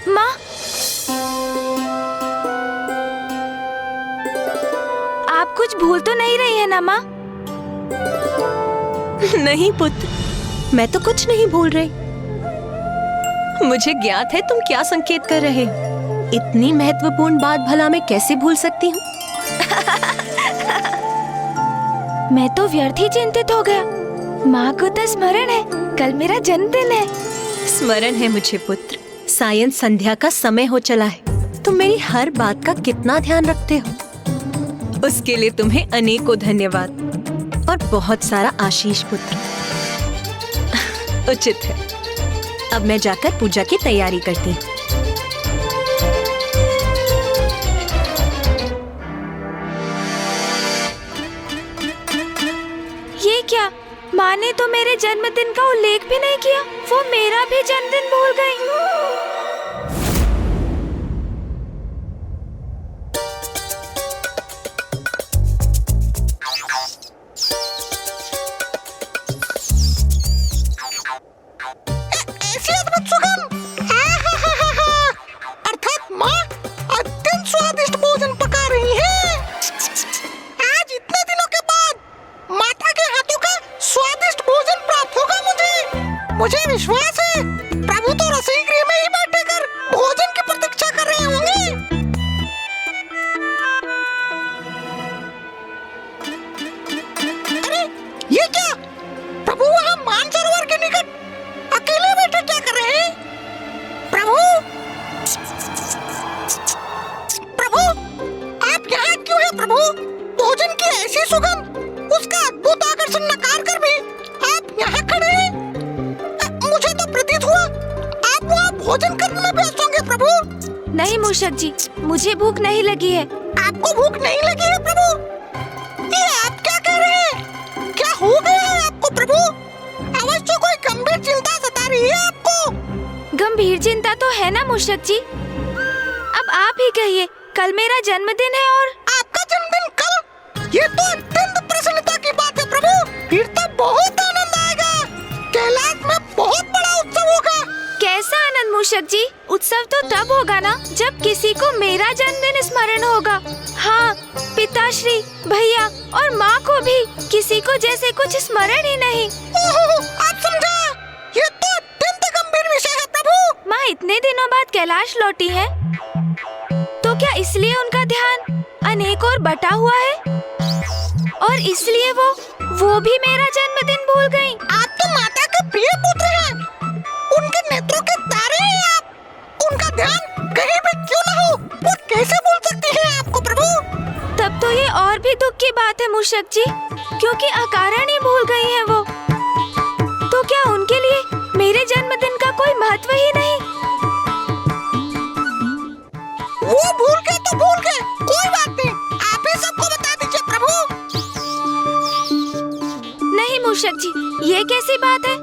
माँ, आप कुछ भूल तो नहीं रही है ना माँ? नहीं पुत्र, मैं तो कुछ नहीं भूल रही। मुझे ज्ञात है तुम क्या संकेत कर रहे हो। इतनी महत्वपूर्ण बात भला मैं कैसे भूल सकती हूँ? मैं तो व्यर्थ ही चिंतित हो गया। माँ को तो स्मरण है, कल मेरा जन्मदिन है। स्मरण है मुझे पुत्र। सायं संध्या का समय हो चला है। तुम मेरी हर बात का कितना ध्यान रखते हो, उसके लिए तुम्हें अनेकों धन्यवाद और बहुत सारा आशीष पुत्र। उचित है। अब मैं जाकर पूजा की तैयारी करती हूँ। ये क्या? माँ ने तो मेरे जन्मदिन का उल्लेख भी नहीं किया। वो मेरा भी जन्मदिन भूल गई। अर्थात माँ अत्यंत स्वादिष्ट भोजन पका रही है। आज इतने दिनों के बाद माता के हाथों का स्वादिष्ट भोजन प्राप्त होगा मुझे विश्वास है प्रभु तो रसोई गृह में ही बैठे कर भोजन की प्रतीक्षा कर रहे होंगे। अरे ये क्या? प्रभु वहाँ मानसरोवर के निकट अकेले बैठे क्या कर रहे हैं? प्रभु आप यहाँ क्यों हैं प्रभु? भोजन की ऐसी सुगंध, उसका अद्भुत आकर्षण नकार कर भी आप यहाँ खड़े हैं। मुझे तो प्रतीत हुआ आप वहाँ भोजन करने में व्यस्त होंगे प्रभु। नहीं मूषक जी, मुझे भूख नहीं लगी है। आपको भूख नहीं लगी है प्रभु? ये आप क्या कह रहे हैं? क्या हो गया है आपको प्रभु? अवश्य कोई गंभीर चिंता सता रही है आपको। गंभीर चिंता तो है ना मूषक जी। अब आप ही कहिए, कल मेरा जन्मदिन है और आपका जन्मदिन कल? ये तो अत्यंत प्रसन्नता की बात है प्रभु। फिर तो बहुत आनंद आएगा। कैलाश में बहुत बड़ा उत्सव होगा। कैसा आनंद मूषक जी? उत्सव तो तब होगा ना जब किसी को मेरा जन्मदिन स्मरण होगा। हाँ, पिताश्री, भैया और माँ को भी किसी को जैसे कुछ स्मरण ही नहीं। आप समझा? ये तो अत्यंत गंभीर विषय है प्रभु। माँ इतने दिनों बाद कैलाश लौटी है, तो क्या इसलिए उनका ध्यान अनेक और बटा हुआ है और इसलिए वो भी मेरा जन्मदिन भूल गयी? आप तो माता के प्रिय पुत्र हैं। उनके नेत्रों के तारे हैं आप। उनका ध्यान कहीं भी क्यों न हो, वो कैसे भूल सकती हैं आपको प्रभु? तब तो ये और भी दुख की बात है मूषक जी, क्योंकि अकारण ही भूल गई हैं वो। तो क्या उनके लिए मेरे जन्मदिन का कोई महत्व ही नहीं? वो भूल गए तो भूल गए, कोई बात नहीं। आप ही सबको बता दीजिए प्रभु। नहीं मूषक जी, ये कैसी बात है?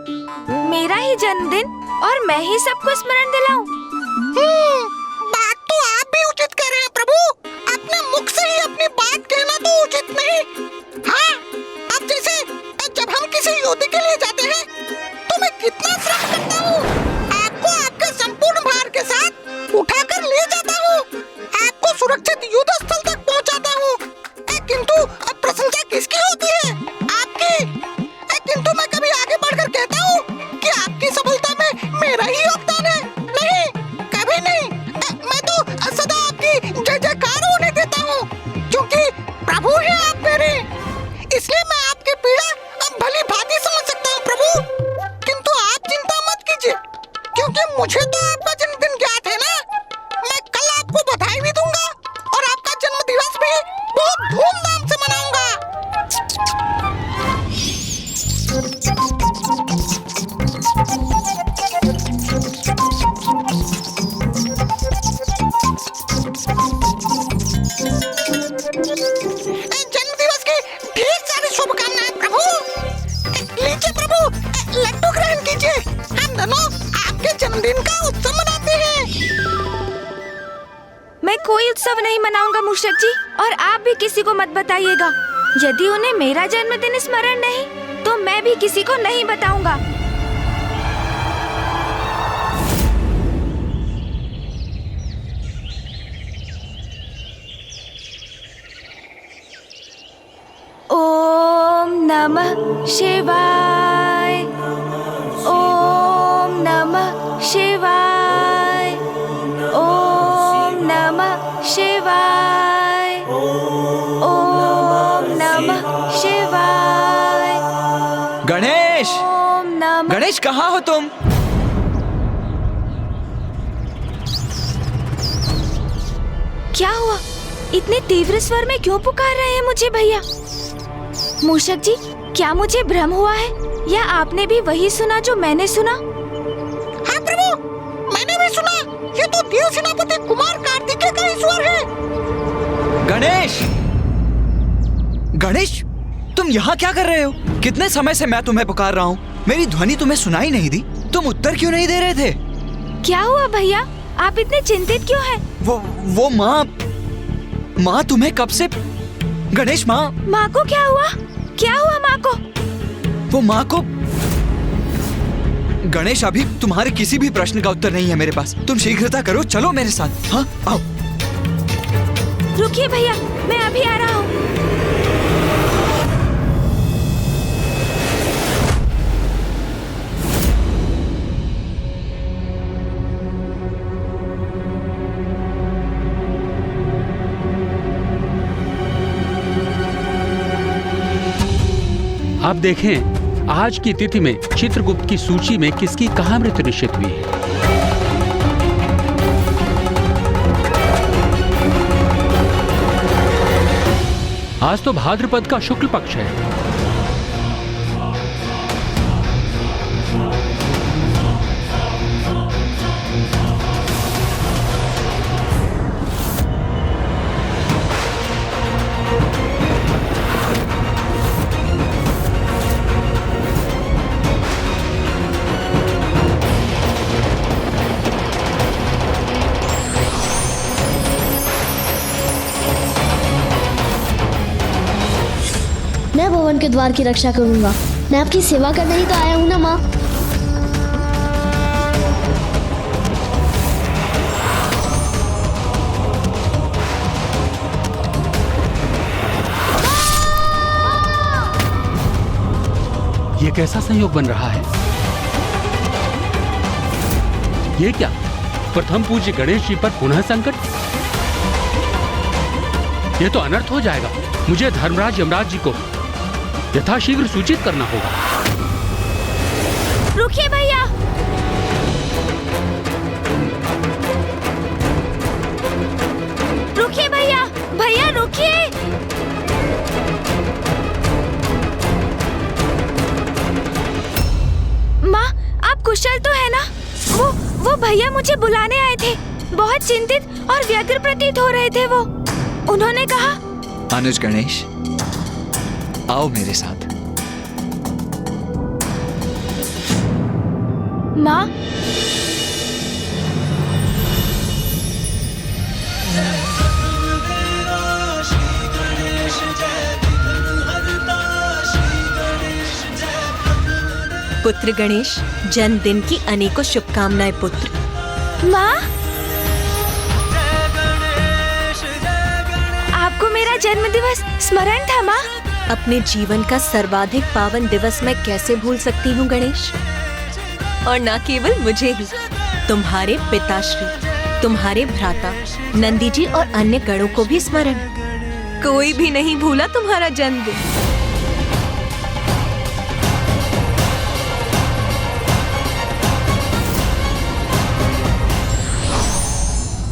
मेरा ही जन्मदिन और मैं ही सबको स्मरण दिलाऊं? बात तो आप भी उचित कह रहे हैं प्रभु। अपने मुख से ही अपनी बात कहना तो उचित नहीं। हाँ, अब जैसे जब हम किसी युद्ध के लिए जाते हैं तो मैं कितना श्रम करता हूँ। आपको आपके संपूर्ण भार के साथ उठाकर ले जाता हूँ, आपको सुरक्षित युद्ध स्थल तक पहुँचाता हूँ। किंतु प्रशंसा किसकी होती है? आपकी। किंतु मैं कभी आगे बढ़कर कहता हूँ कि आपकी सफलता में मेरा ही योगदान है? नहीं, कभी नहीं। मैं तो सदा आपकी जय जयकार होने देता हूँ, क्योंकि प्रभु हैं आप मेरे। इसलिए मैं आपकी पीड़ा भली भांति समझ सकता हूँ प्रभु। किंतु आप चिंता मत कीजिए, क्योंकि मुझे तो आपका जन्मदिन ज्ञात है ना। मैं कल आपको बधाई भी दूंगा और आपका जन्म दिवस भी बहुत धूमधाम से मनाऊंगा। जन्म दिवस की ढेर सारी शुभकामनाएं प्रभु। जन्मदिन का उत्सव मनाते हैं। मैं कोई उत्सव नहीं मनाऊंगा मूषक जी, और आप भी किसी को मत बताइएगा। यदि उन्हें मेरा जन्मदिन स्मरण नहीं तो मैं भी किसी को नहीं बताऊंगा। ओम नमः शिवाय, ओम नमः शिवाय, ओम नमः शिवाय, ओम नमः शिवाय। गणेश, गणेश कहाँ हो तुम? क्या हुआ? इतने तीव्र स्वर में क्यों पुकार रहे हैं मुझे भैया? मूषक जी, क्या मुझे भ्रम हुआ है या आपने भी वही सुना जो मैंने सुना? हाँ प्रभु, मैंने भी सुना। ये तो देव सेनापति कुमार कार्तिकेय का ही स्वर है। गणेश, गणेश, तुम यहाँ क्या कर रहे हो? कितने समय से मैं तुम्हें पुकार रहा हूँ, मेरी ध्वनि तुम्हें सुनाई नहीं दी। तुम उत्तर क्यों नहीं दे रहे थे? क्या हुआ भैया, आप इतने चिंतित क्यों हैं? वो माँ तुम्हें कब से? गणेश, माँ को क्या हुआ? क्या हुआ माँ को? वो माँ को। गणेश, अभी तुम्हारे किसी भी प्रश्न का उत्तर नहीं है मेरे पास। तुम शीघ्रता करो, चलो मेरे साथ। हाँ, आओ। रुकिए भैया, मैं अभी आ रहा हूँ। आप देखें, आज की तिथि में चित्रगुप्त की सूची में किसकी कहाँ मृत्यु निश्चित हुई है। आज तो भाद्रपद का शुक्ल पक्ष है। मैं भवन के द्वार की रक्षा करूंगा। मैं आपकी सेवा करने ही तो आया हूँ ना माँ। ये कैसा संयोग बन रहा है? ये क्या? प्रथम पूज्य गणेश जी पर पुनः संकट? ये तो अनर्थ हो जाएगा। मुझे धर्मराज यमराज जी को यथाशीघ्र सूचित करना होगा। रुकिए भैया, रुकिए भैया, भैया रुकिए। माँ, आप कुशल तो है ना? वो भैया मुझे बुलाने आए थे। बहुत चिंतित और व्यग्र प्रतीत हो रहे थे वो। उन्होंने कहा, अनुज, गणेश, आओ मेरे साथ। माँ, पुत्र गणेश, जन्मदिन की अनेकों शुभकामनाएं पुत्र। माँ, आपको मेरा जन्मदिवस स्मरण था माँ? अपने जीवन का सर्वाधिक पावन दिवस मैं कैसे भूल सकती हूँ गणेश? और न केवल मुझे ही, तुम्हारे पिताश्री, तुम्हारे भ्राता नंदी जी और अन्य गणों को भी स्मरण। कोई भी नहीं भूला तुम्हारा जन्मदिन।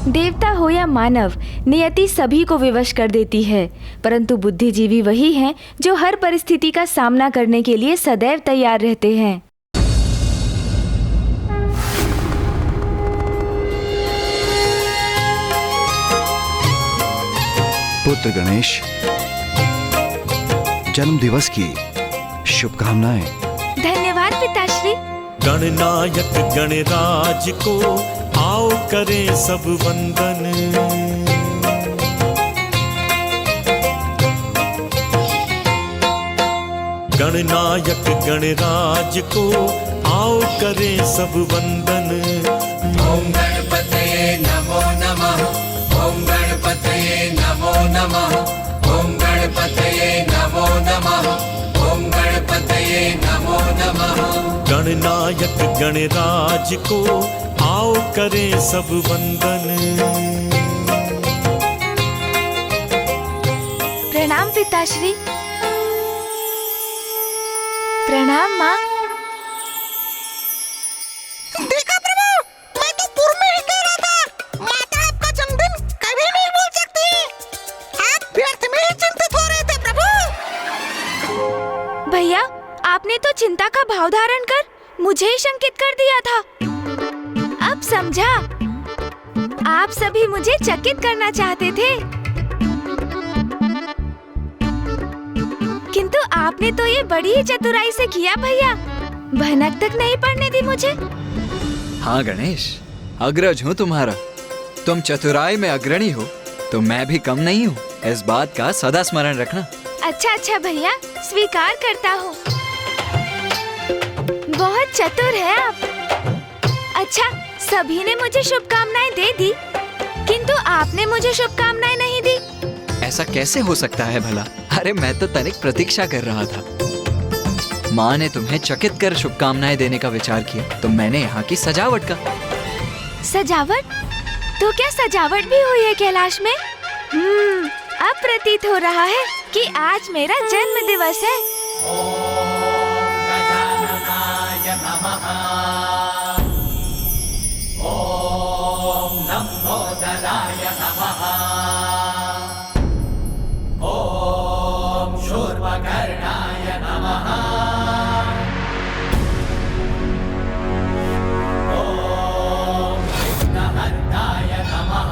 देवता हो या मानव, नियति सभी को विवश कर देती है, परंतु बुद्धिजीवी वही हैं जो हर परिस्थिति का सामना करने के लिए सदैव तैयार रहते हैं। पुत्र गणेश, जन्म दिवस की शुभकामनाएं। धन्यवाद पिताश्री। गणनायक गणराज को आओ करें सब वंदन। गणनायक गणराज को आओ करें सब वंदन। ओम गणपतये नमो नमः। ओम गणपतये नमो नमः। ओम गणपतये नमो नमः। ओम गणपतये नमो नमः। गणनायक गणराज को आओ करें सब वंदन। प्रणाम पिताश्री। प्रणाम माँ। देखा प्रभु, मैं तो पूर्व में ही कह रहा था, माता आपका जन्मदिन कभी नहीं भूल सकती। आप व्यर्थ में ही चिंतित हो रहे थे प्रभु। भैया, आपने तो चिंता का भाव धारण कर मुझे ही शंकित कर दिया था। अब समझा, आप सभी मुझे चकित करना चाहते थे, किंतु आपने तो ये बड़ी ही चतुराई से किया भैया। भनक तक नहीं पड़ने दी मुझे। हाँ गणेश, अग्रज हूँ तुम्हारा। तुम चतुराई में अग्रणी हो तो मैं भी कम नहीं हूँ, इस बात का सदा स्मरण रखना। अच्छा अच्छा भैया, स्वीकार करता हूँ। बहुत चतुर है आप। अच्छा, सभी ने मुझे शुभकामनाएं दे दी, किंतु आपने मुझे शुभकामनाएं नहीं दी। ऐसा कैसे हो सकता है भला? अरे मैं तो तनिक प्रतीक्षा कर रहा था। माँ ने तुम्हें चकित कर शुभकामनाएं देने का विचार किया तो मैंने यहाँ की सजावट का। सजावट? तो क्या सजावट भी हुई है कैलाश में? अब प्रतीत हो रहा है कि आज मेरा जन्म दिवस है। ओम लंबोदराय नमः। ओम शूर्पकर्णाय नमः। ओम विघ्नहर्ताय नमः।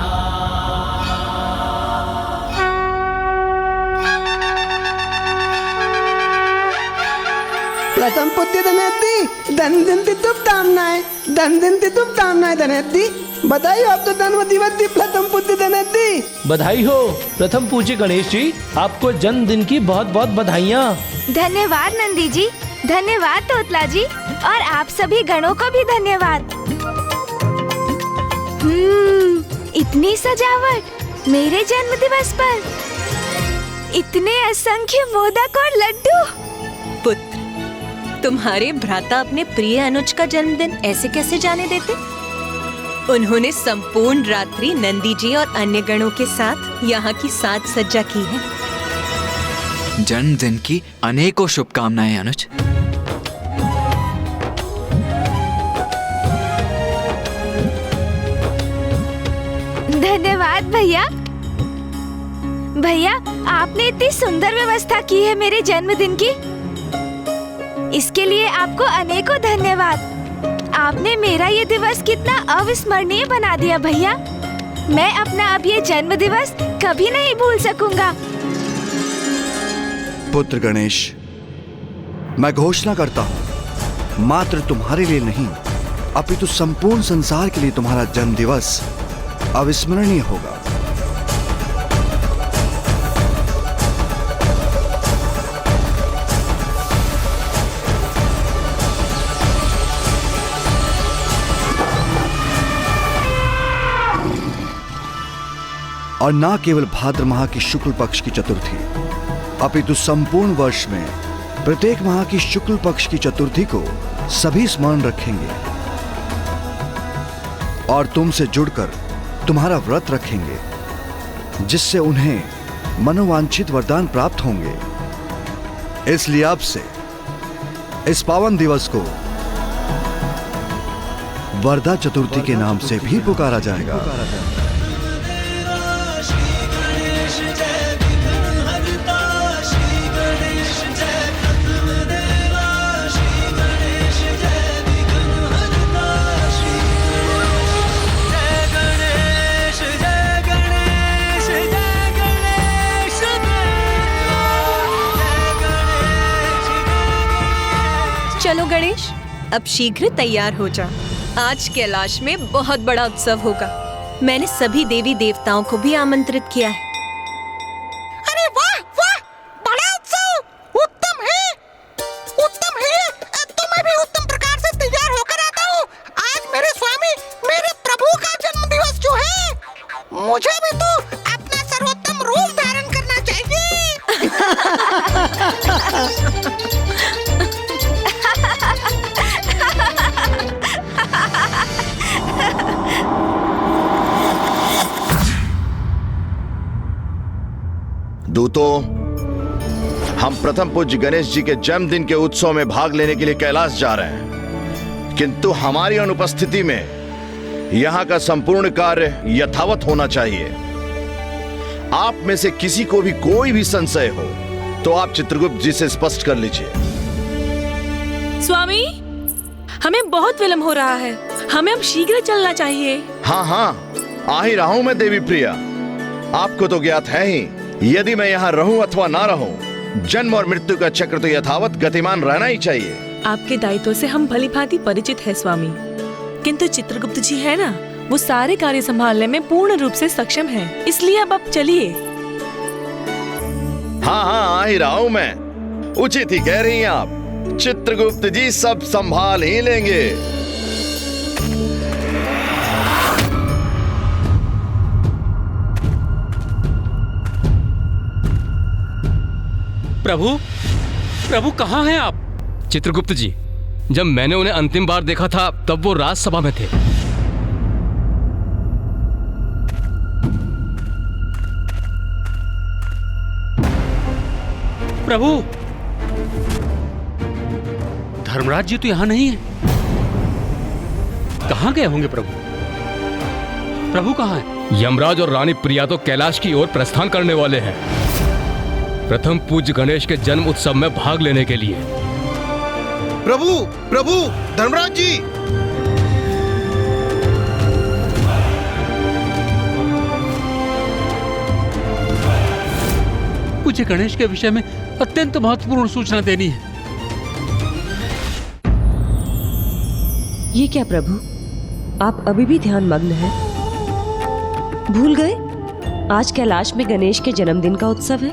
प्रथम पुत्र धनयती धनदिनती शुभकामनाएं। धनदिनती शुभकामनाएं धनयती। बधाई हो, आप तो जन्म दिवस की प्रथम पुत्र धनयती। बधाई हो प्रथम पूज्य गणेश जी, आपको जन्मदिन की बहुत बहुत बधाइयाँ। धन्यवाद नंदी जी, धन्यवाद तोतला जी, और आप सभी गणों को भी धन्यवाद। इतनी सजावट मेरे जन्म दिवस पर, इतने असंख्य मोदक और लड्डू। पुत्र, तुम्हारे भ्राता अपने प्रिय अनुज का जन्मदिन ऐसे कैसे जाने देते? उन्होंने संपूर्ण रात्रि नंदी जी और अन्य गणों के साथ यहाँ की साज सज्जा की है। जन्मदिन की अनेकों शुभकामनाएं अनुज। धन्यवाद भैया। भैया, आपने इतनी सुंदर व्यवस्था की है मेरे जन्मदिन की, इसके लिए आपको अनेकों धन्यवाद। आपने मेरा ये दिवस कितना अविस्मरणीय बना दिया भैया। मैं अपना अब ये जन्म दिवस कभी नहीं भूल सकूंगा। पुत्र गणेश, मैं घोषणा करता हूं, मात्र तुम्हारे लिए नहीं अपितु संपूर्ण संसार के लिए तुम्हारा जन्म दिवस अविस्मरणीय होगा। और ना केवल भाद्र माह की शुक्ल पक्ष की चतुर्थी, अपितु संपूर्ण वर्ष में प्रत्येक माह की शुक्ल पक्ष की चतुर्थी को सभी स्मरण रखेंगे और तुमसे जुड़कर तुम्हारा व्रत रखेंगे, जिससे उन्हें मनोवांछित वरदान प्राप्त होंगे। इसलिए अब से इस पावन दिवस को वरदा चतुर्थी के नाम से भी पुकारा जाएगा। चलो गणेश, अब शीघ्र तैयार हो जा। आज कैलाश में बहुत बड़ा उत्सव होगा। मैंने सभी देवी देवताओं को भी आमंत्रित किया है। अरे वाह वाह, बड़ा उत्सव, उत्तम है, उत्तम है। तो मैं भी उत्तम प्रकार से तैयार होकर आता हूँ। आज मेरे स्वामी, मेरे प्रभु का जन्म दिवस जो है, मुझे भी तो अपना सर्वोत्तम रूप धारण करना चाहिए। दूतों, हम प्रथम पूज्य गणेश जी के जन्मदिन के उत्सव में भाग लेने के लिए कैलाश जा रहे हैं, किंतु हमारी अनुपस्थिति में यहां का संपूर्ण कार्य यथावत होना चाहिए। आप में से किसी को भी कोई भी संशय हो तो आप चित्रगुप्त जी से स्पष्ट कर लीजिए। स्वामी, हमें बहुत विलंब हो रहा है, हमें अब शीघ्र चलना चाहिए। हाँ हाँ, आ ही रहा हूं मैं देवी प्रिया। आपको तो ज्ञात है ही, यदि मैं यहाँ रहूं अथवा ना रहूं, जन्म और मृत्यु का चक्र तो यथावत गतिमान रहना ही चाहिए। आपके दायित्व से हम भलीभांति परिचित है स्वामी, किंतु चित्रगुप्त जी है ना, वो सारे कार्य संभालने में पूर्ण रूप से सक्षम हैं। इसलिए अब आप चलिए। हाँ हाँ, आ ही रहा हूं मैं। उचित ही कह रही हैं आप, चित्रगुप्त जी सब संभाल ही लेंगे। प्रभु, प्रभु कहाँ हैं आप? चित्रगुप्त जी, जब मैंने उन्हें अंतिम बार देखा था तब वो राजसभा में थे। प्रभु, धर्मराज जी तो यहाँ नहीं है। कहाँ गए होंगे प्रभु? प्रभु कहाँ है? यमराज और रानी प्रिया तो कैलाश की ओर प्रस्थान करने वाले हैं, प्रथम पूज्य गणेश के जन्म उत्सव में भाग लेने के लिए। प्रभु, प्रभु, धर्मराज जी। पूज्य गणेश के विषय में अत्यंत महत्वपूर्ण सूचना देनी है। ये क्या प्रभु, आप अभी भी ध्यान मग्न हैं? भूल गए आज कैलाश में गणेश के जन्मदिन का उत्सव है,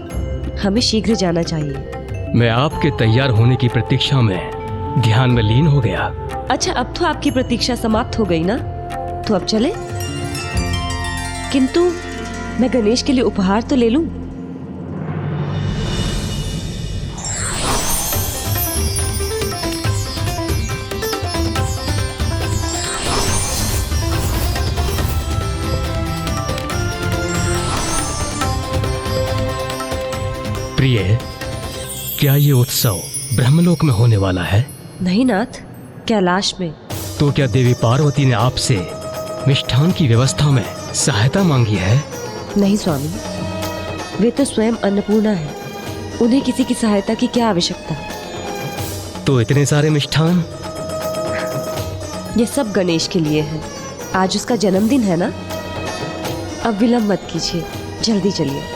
हमें शीघ्र जाना चाहिए। मैं आपके तैयार होने की प्रतीक्षा में ध्यान में लीन हो गया। अच्छा, अब तो आपकी प्रतीक्षा समाप्त हो गई ना, तो अब चले। किंतु मैं गणेश के लिए उपहार तो ले लूं। प्रिय, क्या ये उत्सव ब्रह्मलोक में होने वाला है? नहीं नाथ, कैलाश में। तो क्या देवी पार्वती ने आपसे मिष्ठान की व्यवस्था में सहायता मांगी है? नहीं स्वामी, वे तो स्वयं अन्नपूर्णा है, उन्हें किसी की सहायता की क्या आवश्यकता। तो इतने सारे मिष्ठान? ये सब गणेश के लिए है, आज उसका जन्मदिन है ना। अब विलंब मत कीजिए, जल्दी चलिए।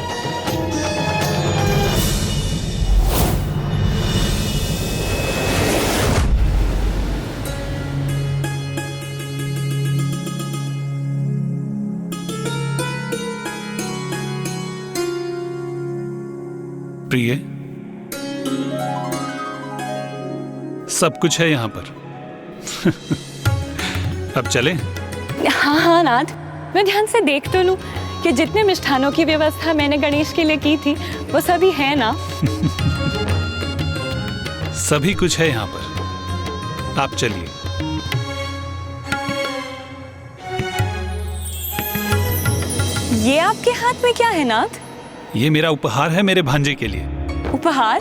प्रिय, सब कुछ है यहाँ पर। अब चलें? हाँ हाँ नाथ, मैं ध्यान से देख तो लूं कि जितने मिष्ठानों की व्यवस्था मैंने गणेश के लिए की थी वो सभी है ना। सभी कुछ है यहाँ पर, आप चलिए। ये आपके हाथ में क्या है नाथ? ये मेरा उपहार है मेरे भांजे के लिए। उपहार?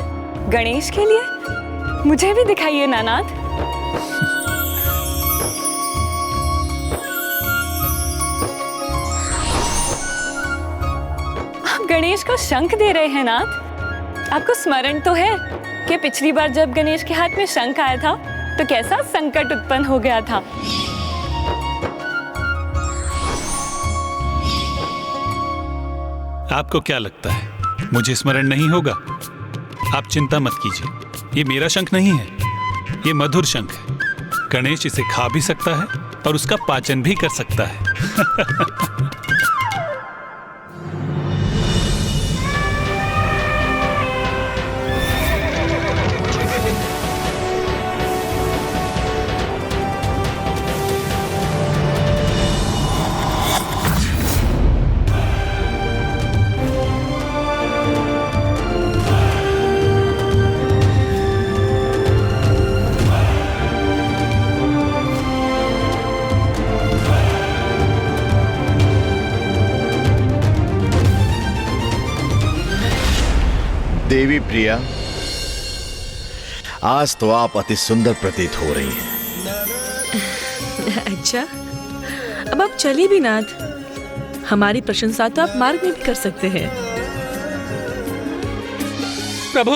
गणेश के लिए? मुझे भी दिखाइए ना नाथ। आप गणेश को शंख दे रहे हैं नाथ। आपको स्मरण तो है कि पिछली बार जब गणेश के हाथ में शंख आया था तो कैसा संकट उत्पन्न हो गया था। आपको क्या लगता है मुझे स्मरण नहीं होगा? आप चिंता मत कीजिए, ये मेरा शंख नहीं है, ये मधुर शंख है। गणेश इसे खा भी सकता है और उसका पाचन भी कर सकता है। देवी प्रिया, आज तो आप अति सुंदर प्रतीत हो रही हैं। अच्छा, अब आप चलिए भी नाथ, हमारी प्रशंसा तो आप मार्ग में भी कर सकते हैं। प्रभु!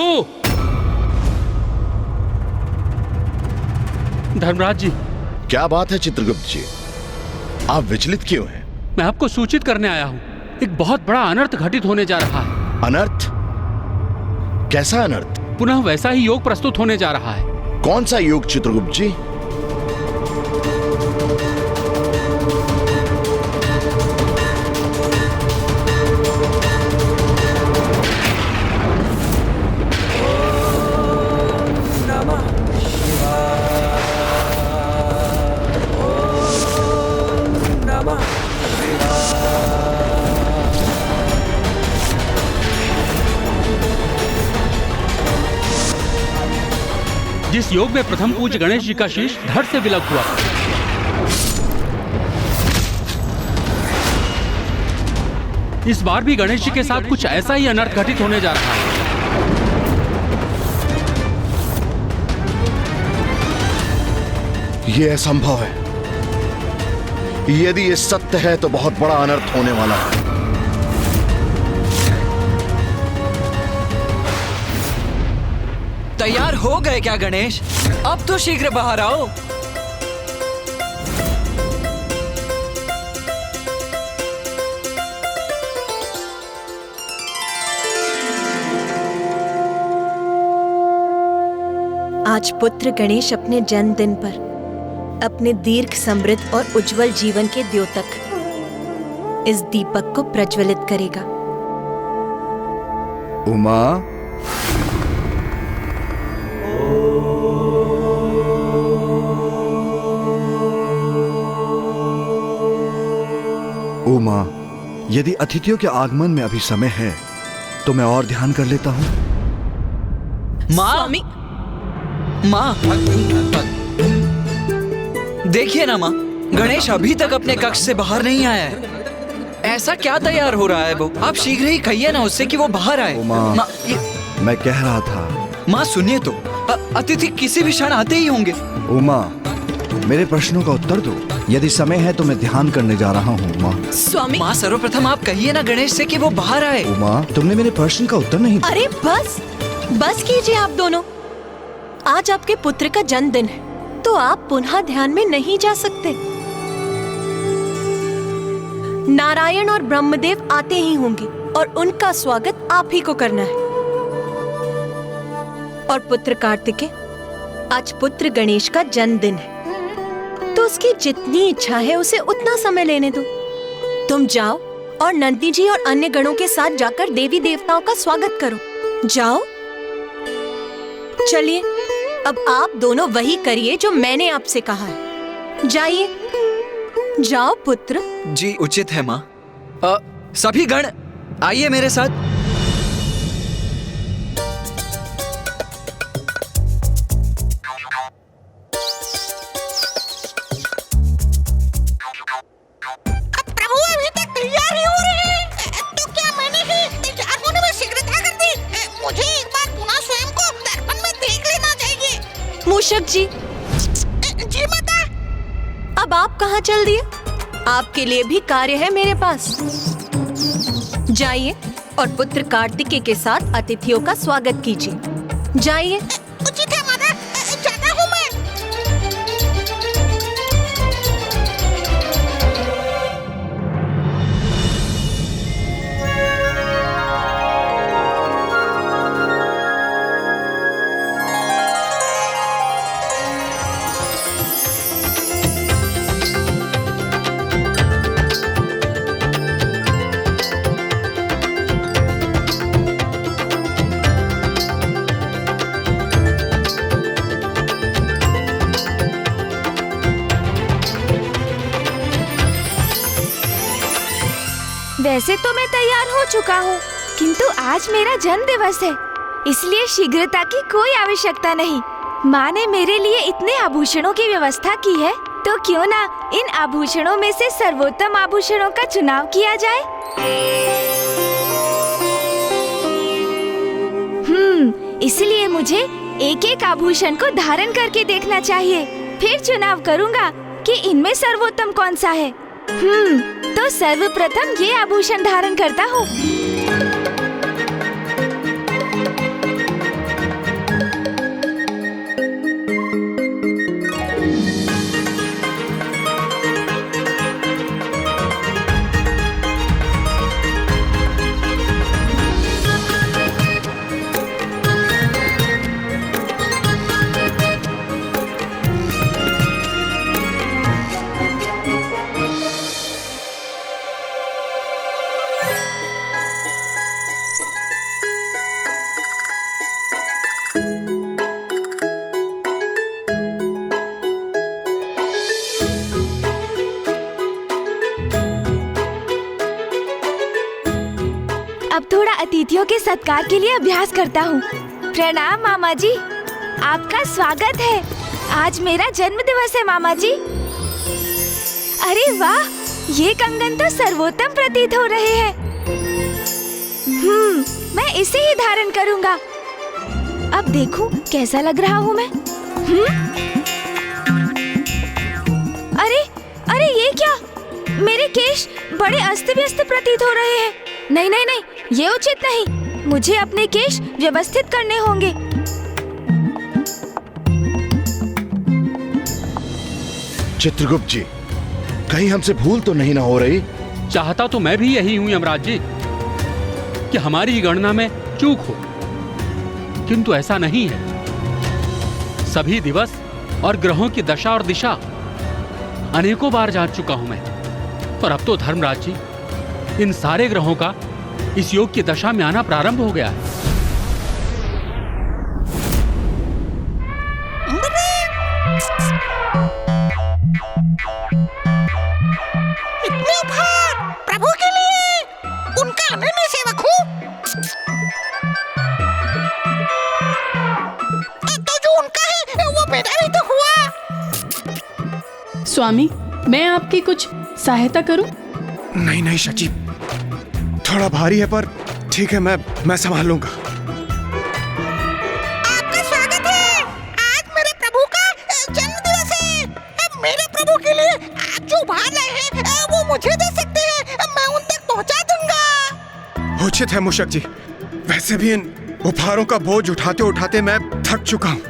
धर्मराज जी। क्या बात है चित्रगुप्त जी, आप विचलित क्यों हैं? मैं आपको सूचित करने आया हूँ, एक बहुत बड़ा अनर्थ घटित होने जा रहा है। अनर्थ? कैसा अनर्थ? पुनः वैसा ही योग प्रस्तुत होने जा रहा है। कौन सा योग चित्रगुप्त जी? जिस योग में प्रथम पूज्य गणेश जी का शीश धड़ से विलग हुआ, इस बार भी गणेश जी के साथ कुछ ऐसा ही अनर्थ घटित होने जा रहा है। यह असंभव है। यदि ये सत्य है तो बहुत बड़ा अनर्थ होने वाला है। तैयार हो गए क्या गणेश? अब तो शीघ्र बाहर आओ। आज पुत्र गणेश अपने जन्मदिन पर अपने दीर्घ समृद्ध और उज्जवल जीवन के द्योतक इस दीपक को प्रज्वलित करेगा। उमा, उमा, यदि अतिथियों के आगमन में अभी समय है तो मैं और ध्यान कर लेता हूँ। माँ, माँ, देखिए ना माँ, गणेश अभी तक अपने कक्ष से बाहर नहीं आया है। ऐसा क्या तैयार हो रहा है वो? आप शीघ्र ही कहिए ना उससे कि वो बाहर आए। उमा, मैं कह रहा था। माँ सुनिए तो, अतिथि किसी भी क्षण आते ही होंगे। उमा, मेरे प्रश्नों का उत्तर दो। यदि समय है तो मैं ध्यान करने जा रहा हूँ। उमा, स्वामी, माँ सर्वप्रथम आप कहिए ना गणेश से कि वो बाहर आए। उमा, तुमने मेरे प्रश्न का उत्तर नहीं दिया। अरे बस कीजिए आप दोनों। आज आपके पुत्र का जन्मदिन है तो आप पुनः ध्यान में नहीं जा सकते। नारायण और ब्रह्मदेव आते ही होंगे और उनका स्वागत आप ही को करना है। और पुत्र कार्तिकेय, आज पुत्र गणेश का जन्मदिन है तो उसकी जितनी इच्छा है उसे उतना समय लेने दो। तुम जाओ और नंदी जी और अन्य गणों के साथ जाकर देवी देवताओं का स्वागत करो। जाओ। चलिए, अब आप दोनों वही करिए जो मैंने आपसे कहा है। जाइए, जाओ पुत्र। जी उचित है माँ। सभी गण आइए मेरे साथ। प्रभु अभी तक तैयार ही हो रहे हैं, तो क्या मैंने ही तैयार होने में शीघ्रता कर दी? मुझे एक बार पुनः स्वयं को दर्पण में देख लेना चाहिए। मूषक जी। जी माता। अब आप कहाँ चल दिए? आपके लिए भी कार्य है मेरे पास। जाइए और पुत्र कार्तिकेय के साथ अतिथियों का स्वागत कीजिए। जाइए। उचित है माता, जाता हूँ मैं। वैसे तो मैं तैयार हो चुका हूँ, किंतु आज मेरा जन्म दिवस है, इसलिए शीघ्रता की कोई आवश्यकता नहीं। माँ ने मेरे लिए इतने आभूषणों की व्यवस्था की है, तो क्यों ना इन आभूषणों में से सर्वोत्तम आभूषणों का चुनाव किया जाए। इसलिए मुझे एक एक आभूषण को धारण करके देखना चाहिए, फिर चुनाव करूँगा कि इनमें सर्वोत्तम कौन सा है। तो सर्वप्रथम ये आभूषण धारण करता हूँ। अब थोड़ा अतिथियों के सत्कार के लिए अभ्यास करता हूँ। प्रणाम मामा जी, आपका स्वागत है। आज मेरा जन्म दिवस है मामा जी। अरे वाह, ये कंगन तो सर्वोत्तम प्रतीत हो रहे हैं। मैं इसे ही धारण करूँगा। अब देखूं कैसा लग रहा हूँ मैं। अरे ये क्या? मेरे केश बड़े अस्त व्यस्त प्रतीत हो रहे हैं। नहीं, ये उचित नहीं। मुझे अपने केश व्यवस्थित करने होंगे। चित्रगुप्त जी, कहीं हमसे भूल तो नहीं ना हो रही? चाहता तो मैं भी यही हूं यमराज जी, कि हमारी गणना में चूक हो, किंतु ऐसा नहीं है। सभी दिवस और ग्रहों की दशा और दिशा अनेकों बार जांच चुका हूं मैं, और अब तो धर्मराज जी, इन सारे ग्रहों का इस योग की दशा में आना प्रारंभ हो गया है। इतने उपहार प्रभु के लिए, उनका मैं सेवक हूँ। तो जो उनका है वो मेरा भी तो हुआ। स्वामी, मैं आपकी कुछ सहायता करूं? नहीं शची, थोड़ा भारी है, पर ठीक है, मैं संभाल लूंगा। आपका स्वागत है। आज मेरे प्रभु का जन्म दिवस है। मेरे प्रभु के लिए आप जो उपहार लाए हैं वो मुझे दे सकते हैं, मैं उन तक पहुंचा दूंगा। उचित है मूषक जी, वैसे भी इन उपहारों का बोझ उठाते उठाते मैं थक चुका हूँ।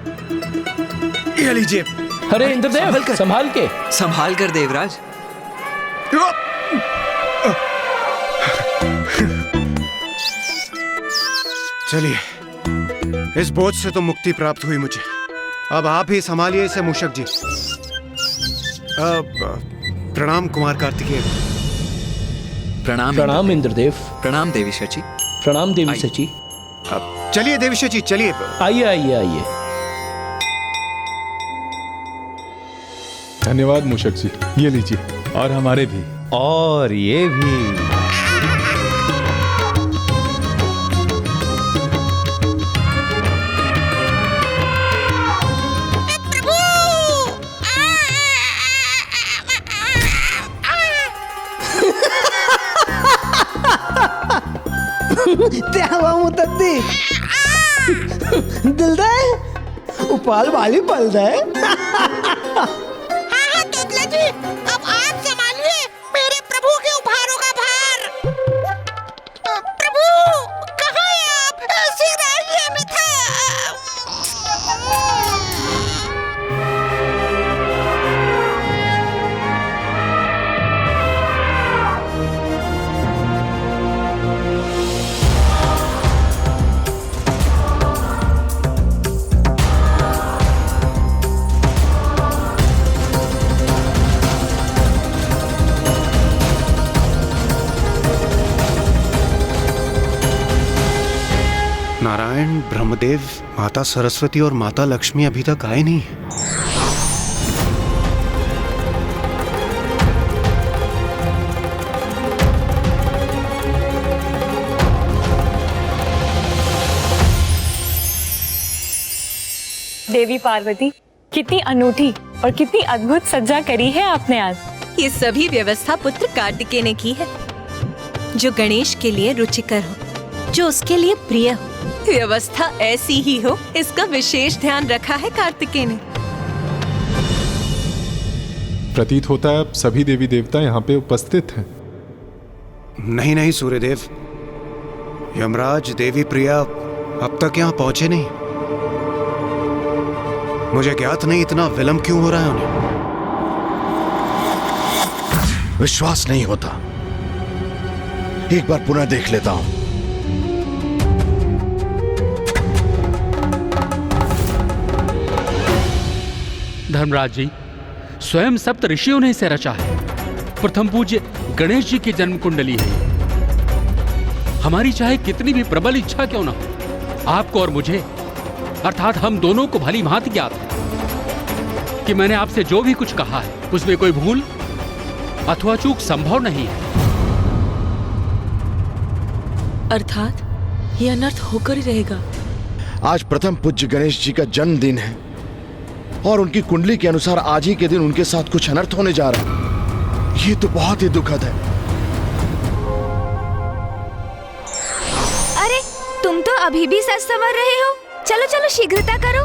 ये लीजिए। अरे इंद्रदेव, संभाल कर देवराज। चलिए, इस बोझ से तो मुक्ति प्राप्त हुई मुझे। अब आप ही संभालिए इसे मूषक जी। प्रणाम कुमार कार्तिकेय। प्रणाम इंद्रदेव। प्रणाम देवी शची। प्रणाम देवी शची। चलिए देवी शची, चलिए। आइए। धन्यवाद मूषक जी, ये लीजिए, और हमारे भी। और ये भी। त्या मुतद्दी दिल दे उपाल वाली पल दे। हाँ तोतला जी, अब आप संभालिए मेरे प्रभु के उपहारों का भार। प्रभु कहाँ हैं आप? सिर आइए अन्यथा। नारायण, ब्रह्मदेव, माता सरस्वती और माता लक्ष्मी अभी तक आए नहीं। देवी पार्वती, कितनी अनूठी और कितनी अद्भुत सज्जा करी है आपने आज। ये सभी व्यवस्था पुत्र कार्तिकेय ने की है, जो गणेश के लिए रुचिकर हो, जो उसके लिए प्रिय हो। व्यवस्था ऐसी ही हो, इसका विशेष ध्यान रखा है कार्तिकेय ने। प्रतीत होता है अब सभी देवी देवता यहाँ पे उपस्थित हैं। नहीं नहीं सूर्यदेव, यमराज देवी प्रिया अब तक यहाँ पहुंचे नहीं। मुझे ज्ञात नहीं इतना विलंब क्यों हो रहा है उन्हें। विश्वास नहीं होता, एक बार पुनः देख लेता हूं। धर्मराज जी, स्वयं सप्त ऋषियों ने इसे रचा है। प्रथम पूज्य गणेश जी की जन्म कुंडली है। हमारी चाहे कितनी भी प्रबल इच्छा क्यों ना हो, आपको और मुझे अर्थात हम दोनों को भली भांति ज्ञात है कि मैंने आपसे जो भी कुछ कहा है उसमें कोई भूल अथवा चूक संभव नहीं है। अर्थात ये अनर्थ होकर ही रहेगा। आज प्रथम पूज्य गणेश जी का जन्मदिन है और उनकी कुंडली के अनुसार आज ही के दिन उनके साथ कुछ अनर्थ होने जा रहा है। ये तो बहुत ही दुखद है। अरे तुम तो अभी भी सच समझ रहे हो। चलो चलो शीघ्रता करो,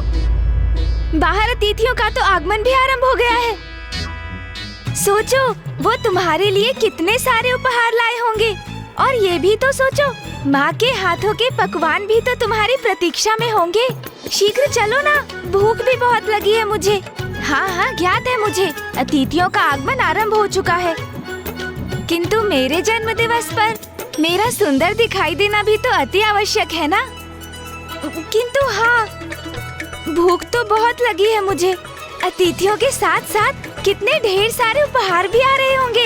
बाहर अतिथियों का तो आगमन भी आरंभ हो गया है। सोचो वो तुम्हारे लिए कितने सारे उपहार लाए होंगे, और ये भी तो सोचो माँ के हाथों के पकवान भी तो तुम्हारी प्रतीक्षा में होंगे। शीघ्र चलो ना, भूख भी बहुत लगी है मुझे। हाँ हाँ ज्ञात है मुझे, अतिथियों का आगमन आरंभ हो चुका है, किंतु मेरे जन्म दिवस पर मेरा सुंदर दिखाई देना भी तो अति आवश्यक है ना। किंतु हाँ, भूख तो बहुत लगी है मुझे। अतिथियों के साथ साथ कितने ढेर सारे उपहार भी आ रहे होंगे।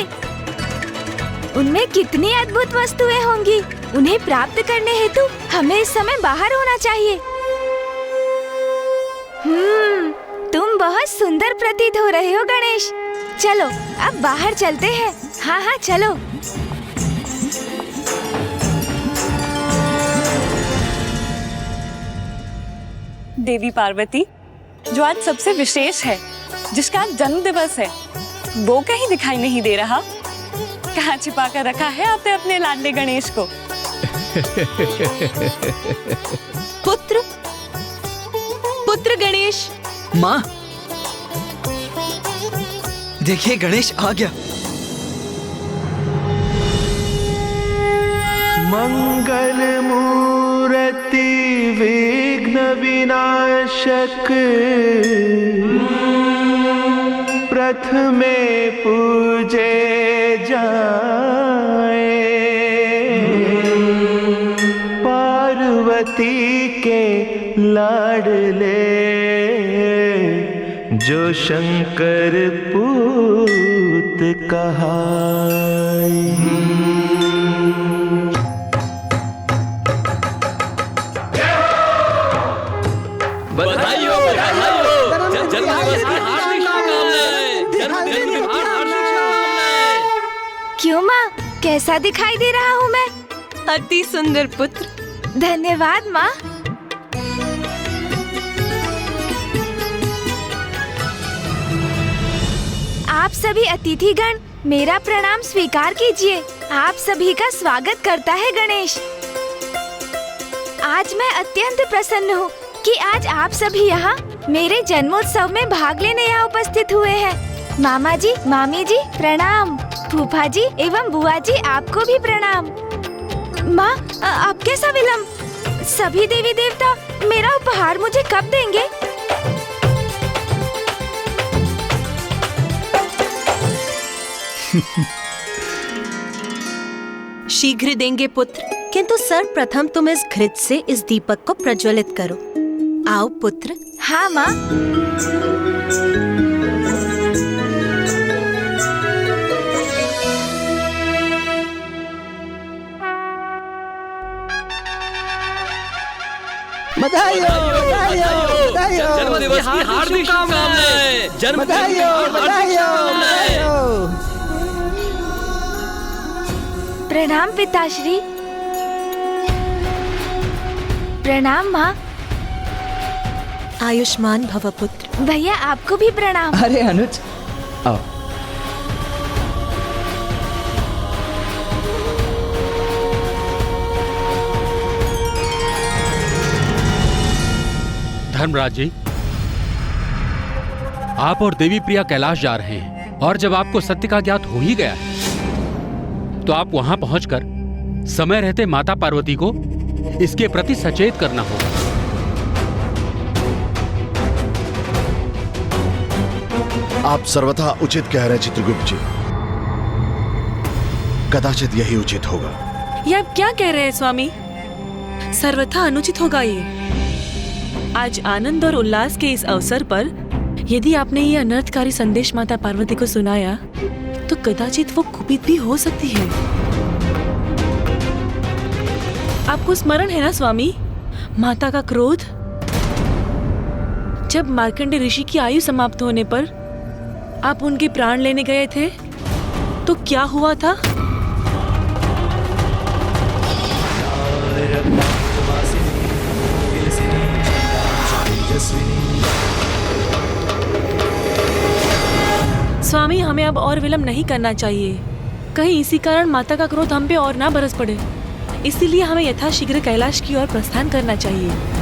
उनमें कितनी अद्भुत वस्तुएं होंगी। उन्हें प्राप्त करने हेतु हमें इस समय बाहर होना चाहिए। तुम बहुत सुंदर प्रतीत हो रहे हो गणेश। चलो अब बाहर चलते हैं। हाँ हाँ चलो। देवी पार्वती, जो आज सबसे विशेष है, जिसका आज जन्म दिवस है, वो कहीं दिखाई नहीं दे रहा। कहाँ छिपा कर रखा है आपने अपने लाडले गणेश को? पुत्र गणेश। माँ देखिए, गणेश आ गया। मंगल मूर्ति विघ्न विनाशक, प्रथमे पूजे जाए, पार्वती के लाडले जो शंकर पूत कहाए। बधाई हो, बधाई हो। जन्मदिवस की हार्दिक शुभकामनाएं। जन्मदिन की हार्दिक शुभकामनाएं। क्यों माँ, कैसा दिखाई दे रहा हूँ मैं? अति सुंदर पुत्र। धन्यवाद माँ। आप सभी अतिथिगण मेरा प्रणाम स्वीकार कीजिए। आप सभी का स्वागत करता है गणेश। आज मैं अत्यंत प्रसन्न हूँ कि आज आप सभी यहाँ मेरे जन्मोत्सव में भाग लेने यहाँ उपस्थित हुए हैं। मामा जी, मामी जी प्रणाम। फूफा जी एवं बुआ जी आपको भी प्रणाम। माँ अब कैसा विलम्ब? सभी देवी देवता मेरा उपहार मुझे कब देंगे? शीघ्र देंगे पुत्र, किंतु सर्वप्रथम तुम इस घृत से इस दीपक को प्रज्वलित करो। आओ पुत्र। हाँ माँ। बधाई हो, बधाई हो, बधाई हो। जन्मदिवस की हार्दिक शुभकामनाएं। बधाई हो, बधाई हो, बधाई हो। प्रणाम पिताश्री। प्रणाम माँ। आयुष्मान भव पुत्र। भैया आपको भी प्रणाम। अरे अनुज आओ। धर्मराज जी, आप और देवी प्रिया कैलाश जा रहे हैं और जब आपको सत्य का ज्ञात हो ही गया है तो आप वहां पहुंचकर समय रहते माता पार्वती को इसके प्रति सचेत करना होगा। आप सर्वथा उचित कह रहे हैं चित्रगुप्त जी। कदाचित यही उचित होगा। ये आप क्या कह रहे हैं स्वामी? सर्वथा अनुचित होगा ये। आज आनंद और उल्लास के इस अवसर पर यदि आपने ये अनर्थकारी संदेश माता पार्वती को सुनाया तो कदाचित वो कुपित भी हो सकती है। आपको स्मरण है ना स्वामी, माता का क्रोध? जब मार्कंडे ऋषि की आयु समाप्त होने पर आप उनके प्राण लेने गए थे तो क्या हुआ था? स्वामी, हमें अब और विलंब नहीं करना चाहिए। कहीं इसी कारण माता का क्रोध हम पे और ना बरस पड़े। इसीलिए हमें यथाशीघ्र कैलाश की ओर प्रस्थान करना चाहिए।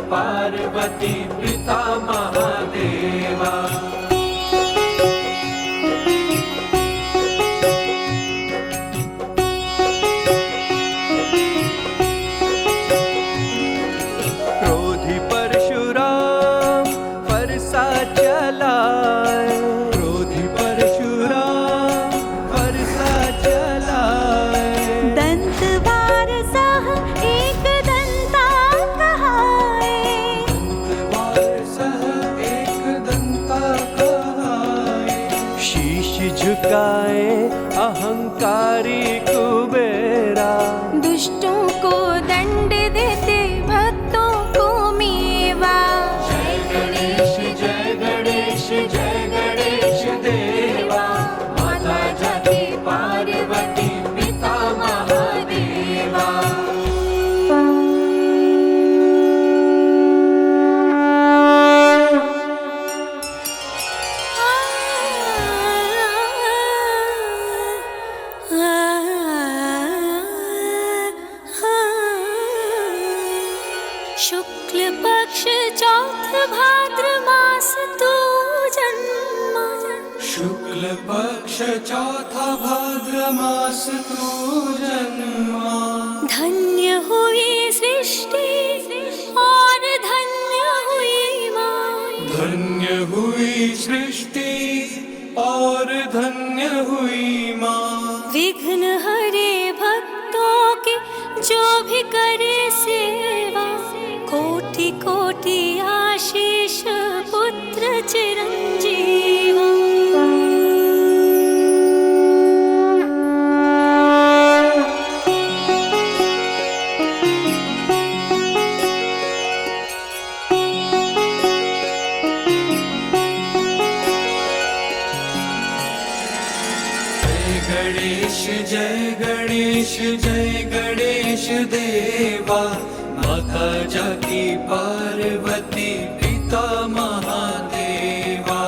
पार्वती पिता महादेवा। क्रोधी परशुराम फरसा चलाए, क्रोधी परशुराम फरसा चलाए। दंत वारसः एक दंता कहाए, शीश झुकाए अहंकारी कुबेरा। दुष्टों को दंड देते भक्तों को मेवा। जय गणेश जय गणेश जय गणेश देवा। माता जाति पार्वती पिता महादेवा। शुक्ल पक्ष चौथ भाद्र मास तू जन्मा। शुक्ल पक्ष चौथा भाद्र मास तू जन्मा। धन्य हुई सृष्टि और धन्य हुई माँ। धन्य हुई सृष्टि और धन्य हुई माँ। विघ्न हरे भक्तों के जो भी करे सेवा। कोटि कोटि आशीष पुत्र चिरंजीवा। गणेश जय गणेश देवा, माता जाकी पार्वती पिता महादेवा।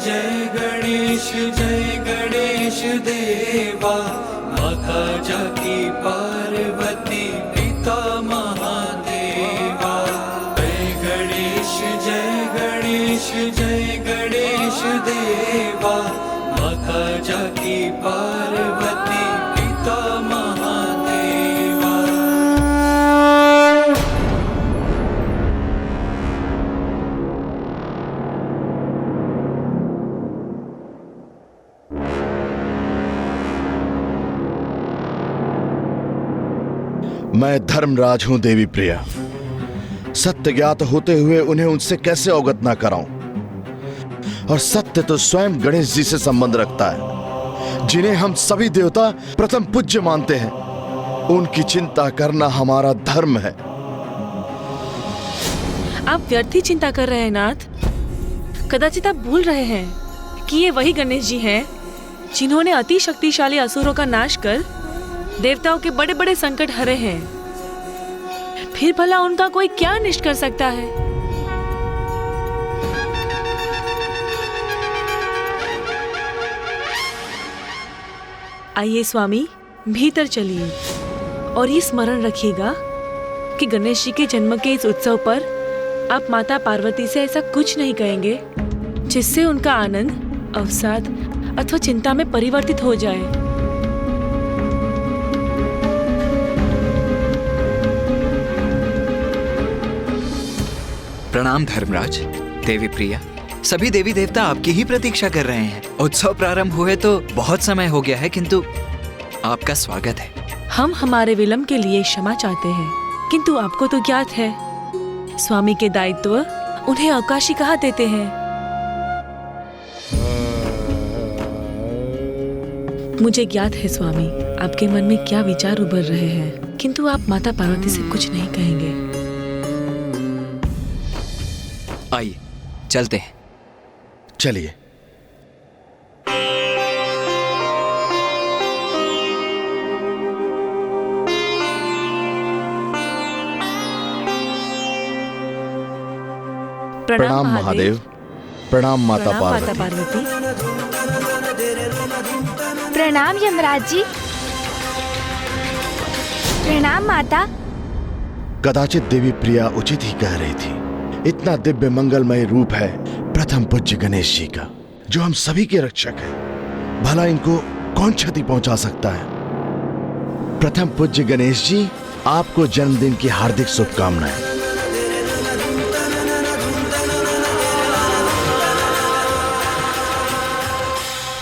जय गणेश देवा, माता जाकी पार्वती पिता महादेवा। जय गणेश देवा, माता जाकी पार्वती पिता महादेवा। मैं धर्मराज हूं देवी प्रिया। सत्य ज्ञात होते हुए उन्हें उनसे कैसे अवगत ना कराऊं? और सत्य तो स्वयं गणेश जी से संबंध रखता है, जिन्हें हम सभी देवता प्रथम पूज्य मानते हैं। उनकी चिंता करना हमारा धर्म है। आप व्यर्थ ही चिंता कर रहे हैं नाथ। कदाचित आप भूल रहे हैं कि ये वही गणेश जी हैं जिन्होंने अति शक्तिशाली असुरों का नाश कर देवताओं के बड़े बड़े संकट हरे हैं। फिर भला उनका कोई क्या अनिष्ट कर सकता है? आइए स्वामी, भीतर चलिए और ये स्मरण रखिएगा कि गणेश जी के जन्म के इस उत्सव पर आप माता पार्वती से ऐसा कुछ नहीं कहेंगे जिससे उनका आनंद अवसाद अथवा चिंता में परिवर्तित हो जाए। प्रणाम धर्मराज, देवी प्रिया। सभी देवी देवता आपकी ही प्रतीक्षा कर रहे हैं। उत्सव प्रारंभ हुए तो बहुत समय हो गया है, किंतु आपका स्वागत है। हम हमारे विलंब के लिए क्षमा चाहते हैं, किंतु आपको तो ज्ञात है स्वामी के दायित्व उन्हें अवकाश ही कहा देते हैं। मुझे ज्ञात है स्वामी आपके मन में क्या विचार उभर रहे हैं, किंतु आप माता पार्वती से कुछ नहीं कहेंगे। आइए चलते हैं। चलिए। प्रणाम महादेव। प्रणाम माता पार्वती। प्रणाम यमराज जी। प्रणाम माता। कदाचित देवी प्रिया उचित ही कह रही थी। इतना दिव्य मंगलमय रूप है प्रथम पूज्य गणेश जी का, जो हम सभी के रक्षक हैं। भला इनको कौन क्षति पहुंचा सकता है? प्रथम पूज्य गणेश जी, आपको जन्मदिन की हार्दिक शुभकामनाएं।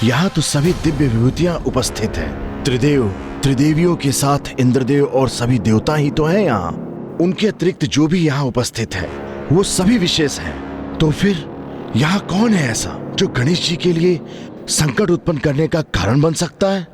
यहाँ तो सभी दिव्य विभूतियां उपस्थित हैं। त्रिदेव, त्रिदेवियों के साथ इंद्रदेव और सभी देवता ही तो हैं यहाँ। उनके अतिरिक्त जो भी यहाँ उपस्थित है वो सभी विशेष हैं। तो फिर यहाँ कौन है ऐसा जो गणेश जी के लिए संकट उत्पन्न करने का कारण बन सकता है?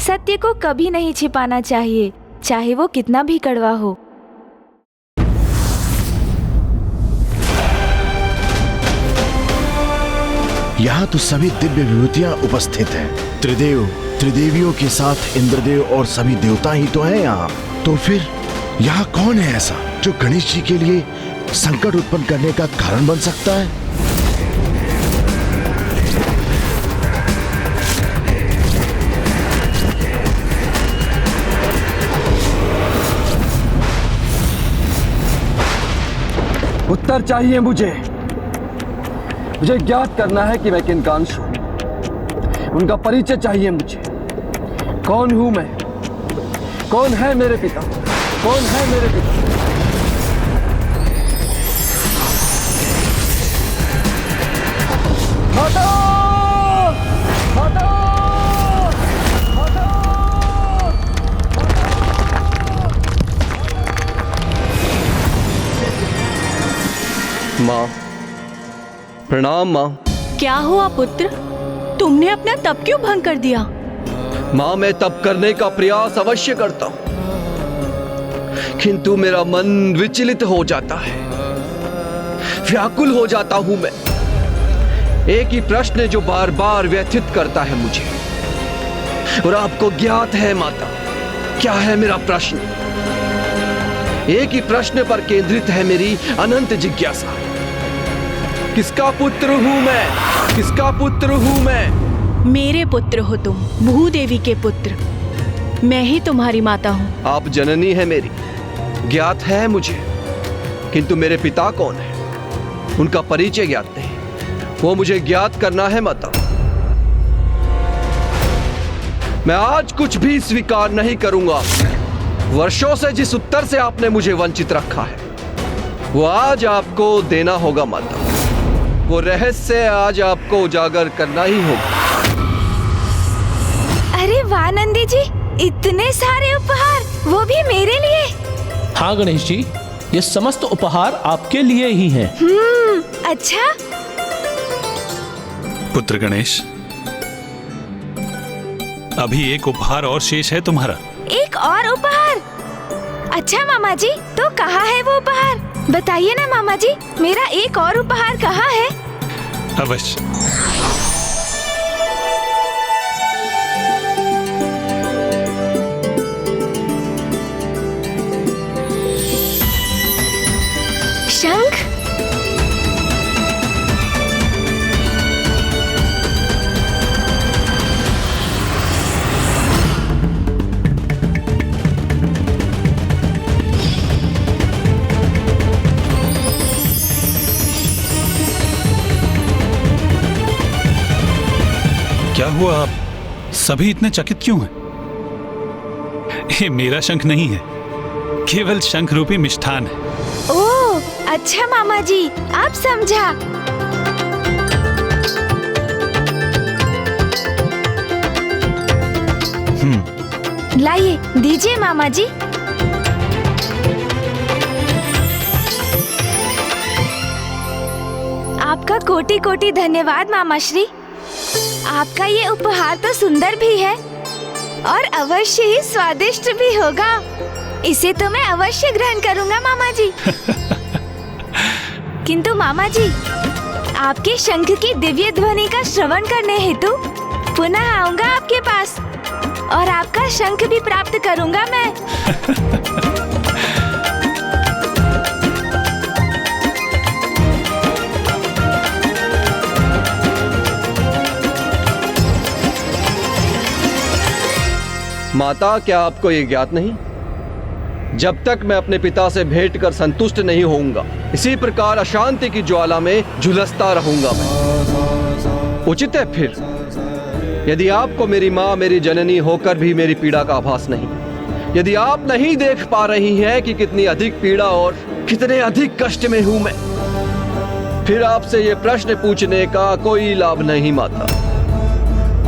सत्य को कभी नहीं छिपाना चाहिए, चाहे वो कितना भी कड़वा हो। यहाँ तो सभी दिव्य विभूतियां उपस्थित हैं। त्रिदेव, त्रिदेवियों के साथ इंद्रदेव और सभी देवता ही तो हैं यहाँ। तो फिर यहाँ कौन है ऐसा जो गणेश जी के लिए संकट उत्पन्न करने का कारण बन सकता है? उत्तर चाहिए मुझे ज्ञात करना है कि मैं किन का अंश हूं। उनका परिचय चाहिए मुझे। कौन हूं मैं? कौन है मेरे पिता? कौन है मेरे पिता? हटो! हटो! माँ, प्रणाम माँ। क्या हुआ पुत्र? तुमने अपना तप क्यों भंग कर दिया? माँ, मैं तप करने का प्रयास अवश्य करता हूँ, किंतु मेरा मन विचलित हो जाता है, व्याकुल हो जाता हूं मैं। एक ही प्रश्न जो बार बार व्यथित करता है मुझे, और आपको ज्ञात है माता, क्या है मेरा प्रश्न? एक ही प्रश्न पर केंद्रित है मेरी अनंत जिज्ञासा। किसका पुत्र हूं मैं? किसका पुत्र हूं मैं? मेरे पुत्र हो तुम, भूदेवी के पुत्र। मैं ही तुम्हारी माता हूँ। आप जननी है मेरी, ज्ञात है मुझे, किंतु मेरे पिता कौन है उनका परिचय ज्ञात नहीं, वो मुझे ज्ञात करना है माता। मैं आज कुछ भी स्वीकार नहीं करूंगा। वर्षों से जिस उत्तर से आपने मुझे वंचित रखा है, वो आज आपको देना होगा माता। वो रहस्य आज आपको उजागर करना ही होगा। अरे वाह नंदी जी, इतने सारे उपहार, वो भी मेरे लिए। हाँ गणेश जी, ये समस्त उपहार आपके लिए ही हैं। अच्छा। पुत्र गणेश, अभी एक उपहार और शेष है तुम्हारा। एक और उपहार? अच्छा मामा जी, तो कहाँ है वो उपहार? बताइए ना मामा जी, मेरा एक और उपहार कहाँ है? अवश्य। शंख? क्या हुआ, आप सभी इतने चकित क्यों हैं? ये मेरा शंख नहीं है, केवल शंख रूपी मिष्ठान है। ओह, अच्छा मामा जी, आप समझा। लाइए, दीजिए मामा जी। आपका कोटि कोटि धन्यवाद मामा श्री। आपका ये उपहार तो सुंदर भी है और अवश्य ही स्वादिष्ट भी होगा। इसे तो मैं अवश्य ग्रहण करूंगा मामा जी। किंतु मामा जी, आपके शंख की दिव्य ध्वनि का श्रवण करने हेतु पुनः आऊंगा आपके पास और आपका शंख भी प्राप्त करूंगा मैं। माता, क्या आपको ये ज्ञात नहीं, जब तक मैं अपने पिता से भेंट कर संतुष्ट नहीं होऊंगा, इसी प्रकार अशांति की ज्वाला में झुलसता रहूंगा मैं। उचित है फिर, यदि आपको मेरी माँ, मेरी जननी होकर भी मेरी पीड़ा का आभास नहीं, यदि आप नहीं देख पा रही हैं कि कितनी अधिक पीड़ा और कितने अधिक कष्ट में हूं मैं, फिर आपसे ये प्रश्न पूछने का कोई लाभ नहीं माता।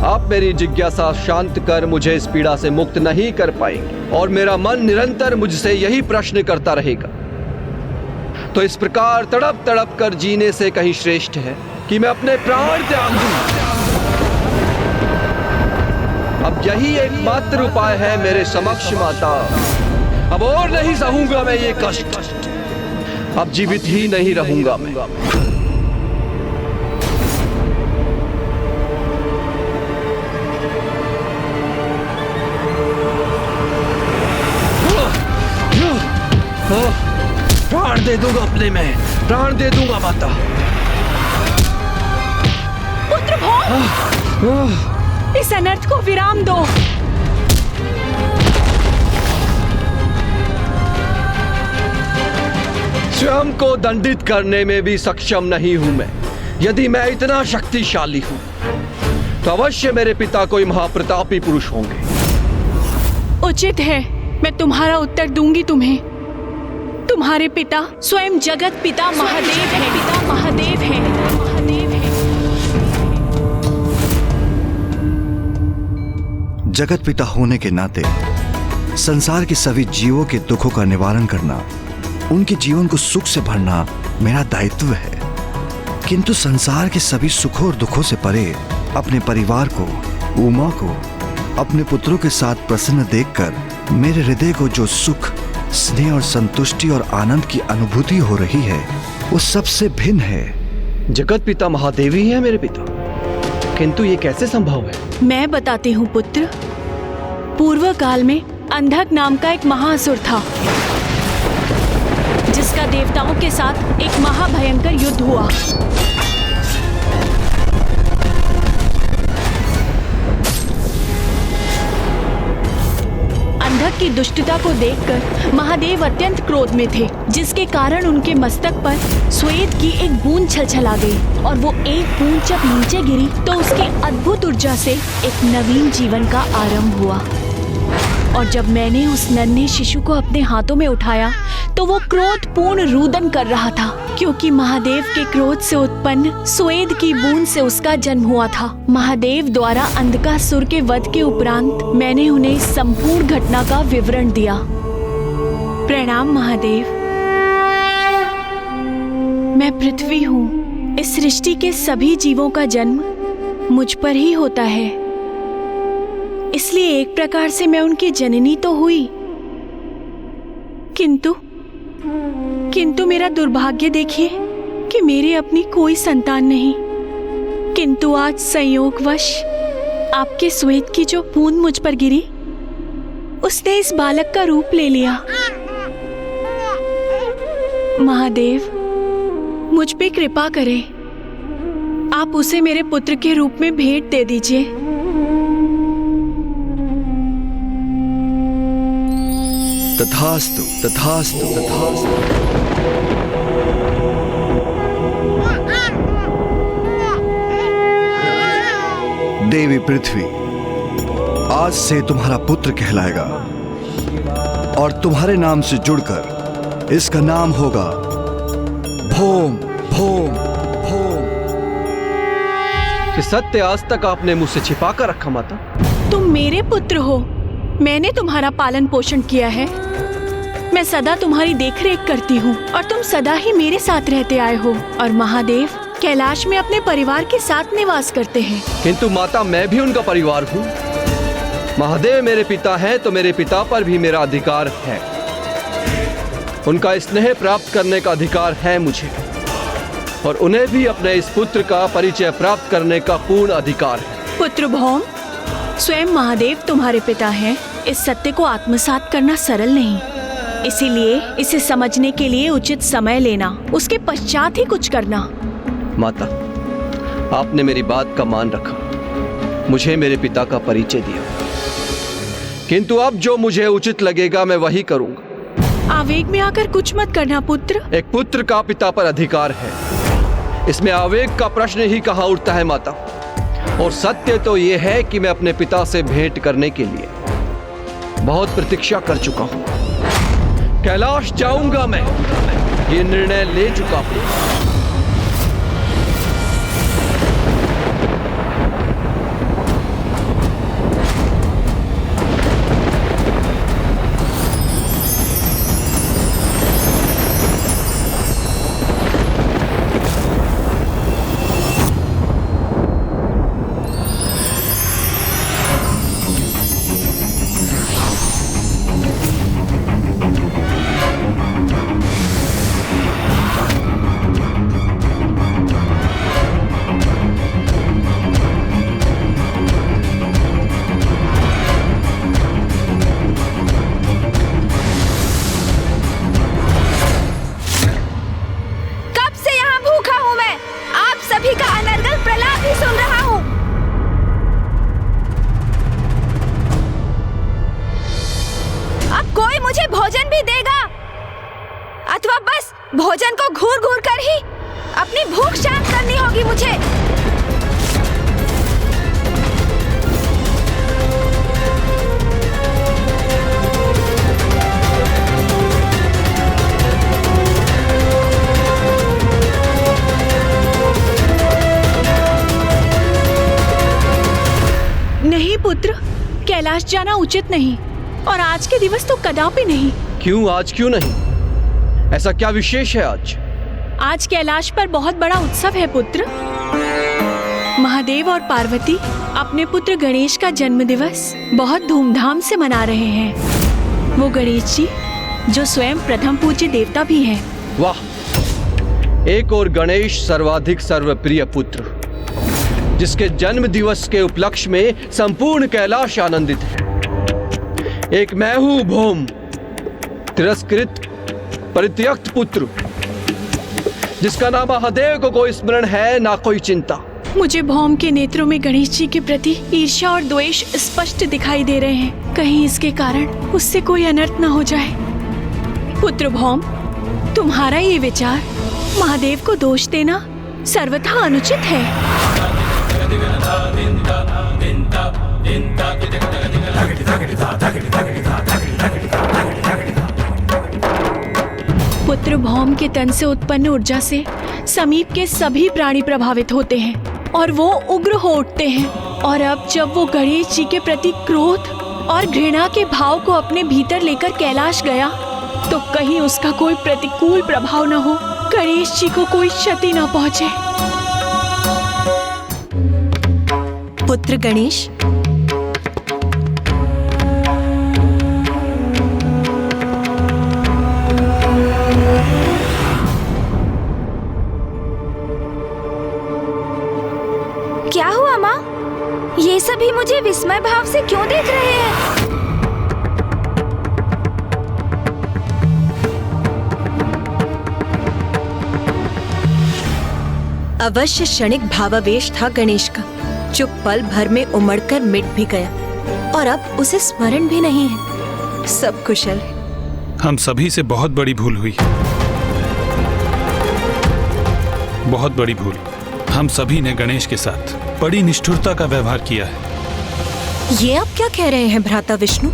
आप मेरी जिज्ञासा शांत कर मुझे इस पीड़ा से मुक्त नहीं कर पाएंगे और मेरा मन निरंतर मुझसे यही प्रश्न करता रहेगा। तो इस प्रकार तड़प तड़प कर जीने से कहीं श्रेष्ठ है कि मैं अपने प्राण त्याग दूं। अब यही एकमात्र उपाय है मेरे समक्ष माता। अब और नहीं सहूंगा मैं ये कष्ट, अब जीवित ही नहीं रहूंगा मैं। प्राण दे दूंगा अपने में, प्राण दे दूंगा माता। पुत्र भोग, इस अनर्थ को विराम दो। स्वयं को दंडित करने में भी सक्षम नहीं हूं मैं। यदि मैं इतना शक्तिशाली हूं तो अवश्य मेरे पिता कोई महाप्रतापी पुरुष होंगे। उचित है, मैं तुम्हारा उत्तर दूंगी तुम्हें। तुम्हारे पिता स्वयं जगत पिता महादेव है। पिता महादेव है। महादेव है। जगत पिता होने के नाते संसार के सभी जीवों के दुखों का निवारण करना, उनके जीवन को सुख से भरना मेरा दायित्व है। किंतु संसार के सभी सुखों और दुखों से परे अपने परिवार को, उमा को अपने पुत्रों के साथ प्रसन्न देखकर मेरे हृदय को जो सुख, स्नेह और संतुष्टि और आनंद की अनुभूति हो रही है वो सबसे भिन्न है। जगत पिता महादेव ही है मेरे पिता, किंतु ये कैसे संभव है? मैं बताती हूँ पुत्र। पूर्व काल में अंधक नाम का एक महाअसुर था, जिसका देवताओं के साथ एक महाभयंकर युद्ध हुआ। अंधक की दुष्टता को देखकर महादेव अत्यंत क्रोध में थे, जिसके कारण उनके मस्तक पर श्वेत की एक बूंद छलछला गई और वो एक बूंद जब नीचे गिरी तो उसकी अद्भुत ऊर्जा से एक नवीन जीवन का आरंभ हुआ। और जब मैंने उस नन्हे शिशु को अपने हाथों में उठाया तो वो क्रोधपूर्ण रुदन कर रहा था, क्योंकि महादेव के क्रोध से उत्पन्न स्वेद की बूंद से उसका जन्म हुआ था। महादेव द्वारा अंधकासुर के वध के उपरांत मैंने उन्हें इस संपूर्ण घटना का विवरण दिया। प्रणाम महादेव। मैं पृथ्वी हूँ। इस सृष्टि के सभी जीवों का जन्म मुझ पर ही होता है, इसलिए एक प्रकार से मैं उनकी जननी तो हुई, किंतु मेरा दुर्भाग्य देखिए कि मेरे अपनी कोई संतान नहीं। किंतु आज संयोगवश आपके श्वेत की जो बूंद मुझ पर गिरी, उसने इस बालक का रूप ले लिया। महादेव, मुझ पे कृपा करें। आप उसे मेरे पुत्र के रूप में भेंट दे दीजिए। तथास्तु, तथास्तु, तथास्तु। देवी पृथ्वी आज से तुम्हारा पुत्र कहलाएगा और तुम्हारे नाम से जुड़कर इसका नाम होगा भोम भोम भोम। कि सत्य आज तक आपने मुझसे छिपा कर रखा माता? तुम मेरे पुत्र हो, मैंने तुम्हारा पालन पोषण किया है, मैं सदा तुम्हारी देखरेख करती हूँ और तुम सदा ही मेरे साथ रहते आए हो। और महादेव कैलाश में अपने परिवार के साथ निवास करते हैं। किंतु माता, मैं भी उनका परिवार हूँ। महादेव मेरे पिता हैं तो मेरे पिता पर भी मेरा अधिकार है। उनका स्नेह प्राप्त करने का अधिकार है मुझे, और उन्हें भी अपने इस पुत्र का परिचय प्राप्त करने का पूर्ण अधिकार है। पुत्र भौम, स्वयं महादेव तुम्हारे पिता हैं। इस सत्य को आत्मसात करना सरल नहीं, इसीलिए इसे समझने के लिए उचित समय लेना, उसके पश्चात ही कुछ करना। माता, आपने मेरी बात का मान रखा, मुझे मेरे पिता का परिचय दिया, किंतु अब जो मुझे उचित लगेगा मैं वही करूंगा। आवेग में आकर कुछ मत करना पुत्र। एक पुत्र का पिता पर अधिकार है, इसमें आवेग का प्रश्न ही कहाँ उठता है माता। और सत्य तो यह है कि मैं अपने पिता से भेंट करने के लिए बहुत प्रतीक्षा कर चुका हूँ। कैलाश जाऊंगा मैं, ये निर्णय ले चुका हूँ। भोजन को घूर घूर कर ही अपनी भूख शांत करनी होगी मुझे। नहीं पुत्र, कैलाश जाना उचित नहीं, और आज के दिवस तो कदापि नहीं। क्यों आज क्यों नहीं? ऐसा क्या विशेष है आज? आज कैलाश पर बहुत बड़ा उत्सव है पुत्र। महादेव और पार्वती अपने पुत्र गणेश का जन्म दिवस बहुत धूमधाम से मना रहे हैं। वो गणेश जी जो स्वयं प्रथम पूज्य देवता भी हैं। वाह, एक और गणेश सर्वाधिक सर्वप्रिय पुत्र, जिसके जन्म दिवस के उपलक्ष्य में संपूर्ण कैलाश आनंदित है। एक मैं हूं भौम, तिरस्कृत परित्यक्त पुत्र, जिसका नाम महादेव को कोई स्मरण है ना कोई चिंता। मुझे भौम के नेत्रों में गणेश जी के प्रति ईर्ष्या और द्वेष स्पष्ट दिखाई दे रहे हैं। कहीं इसके कारण उससे कोई अनर्थ न हो जाए। पुत्र भौम, तुम्हारा ये विचार महादेव को दोष देना सर्वथा अनुचित है। पुत्र भौम के तन से उत्पन्न ऊर्जा से समीप के सभी प्राणी प्रभावित होते हैं और वो उग्र हो उठते हैं। और अब जब वो गणेश जी के प्रति क्रोध और घृणा के भाव को अपने भीतर लेकर कैलाश गया, तो कहीं उसका कोई प्रतिकूल प्रभाव न हो, गणेश जी को कोई क्षति न पहुंचे। पुत्र गणेश, क्या हुआ माँ? ये सभी मुझे विस्मय भाव से क्यों देख रहे हैं? अवश्य क्षणिक भावावेश था गणेश का, जो पल भर में उमड़कर मिट भी गया और अब उसे स्मरण भी नहीं है। सब कुशल है। हम सभी से बहुत बड़ी भूल हुई, बहुत बड़ी भूल। हम सभी ने गणेश के साथ बड़ी निष्ठुरता का व्यवहार किया है। ये आप क्या कह रहे हैं भ्राता विष्णु?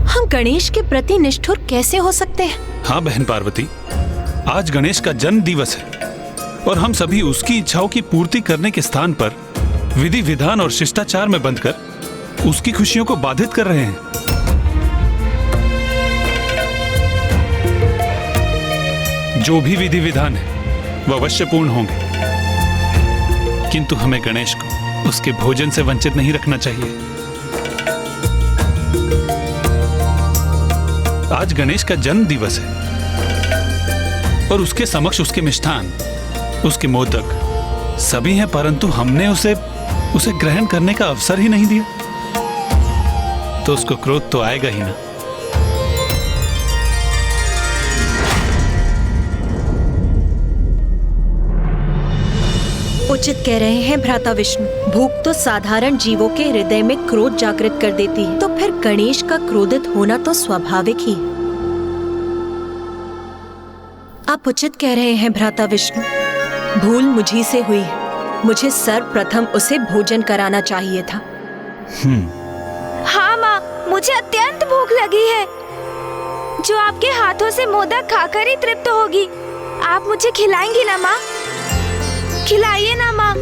हम गणेश के प्रति निष्ठुर कैसे हो सकते हैं? हाँ बहन पार्वती, आज गणेश का जन्म दिवस है और हम सभी उसकी इच्छाओं की पूर्ति करने के स्थान पर विधि विधान और शिष्टाचार में बंधकर उसकी खुशियों को बाधित कर रहे हैं। जो भी विधि विधान है वह अवश्य पूर्ण होंगे, किंतु हमें गणेश को उसके भोजन से वंचित नहीं रखना चाहिए। आज गणेश का जन्म दिवस है और उसके समक्ष उसके मिष्ठान, उसके मोदक सभी हैं, परंतु हमने उसे ग्रहण करने का अवसर ही नहीं दिया, तो उसको क्रोध तो आएगा ही ना। उचित कह रहे हैं भ्राता विष्णु। भूख तो साधारण जीवों के हृदय में क्रोध जागृत कर देती है, तो फिर गणेश का क्रोधित होना तो स्वाभाविक ही है। आप उचित कह रहे हैं भ्राता विष्णु। भूल मुझी से हुई है। मुझे सर्वप्रथम उसे भोजन कराना चाहिए था। हाँ माँ, मुझे अत्यंत भूख लगी है, जो आपके हाथों से मोदक खाकर ही तृप्त होगी। आप मुझे खिलाएंगी ना माँ? खिलाइए ना माँ।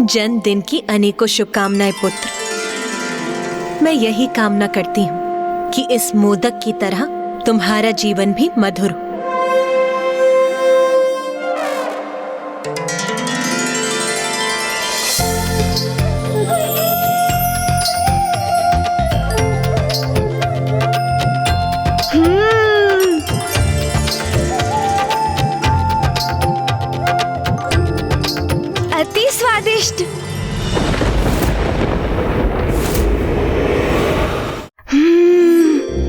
जन्मदिन की अनेकों शुभकामनाएं पुत्र। मैं यही कामना करती हूँ कि इस मोदक की तरह तुम्हारा जीवन भी मधुर हो। अति स्वादिष्ट।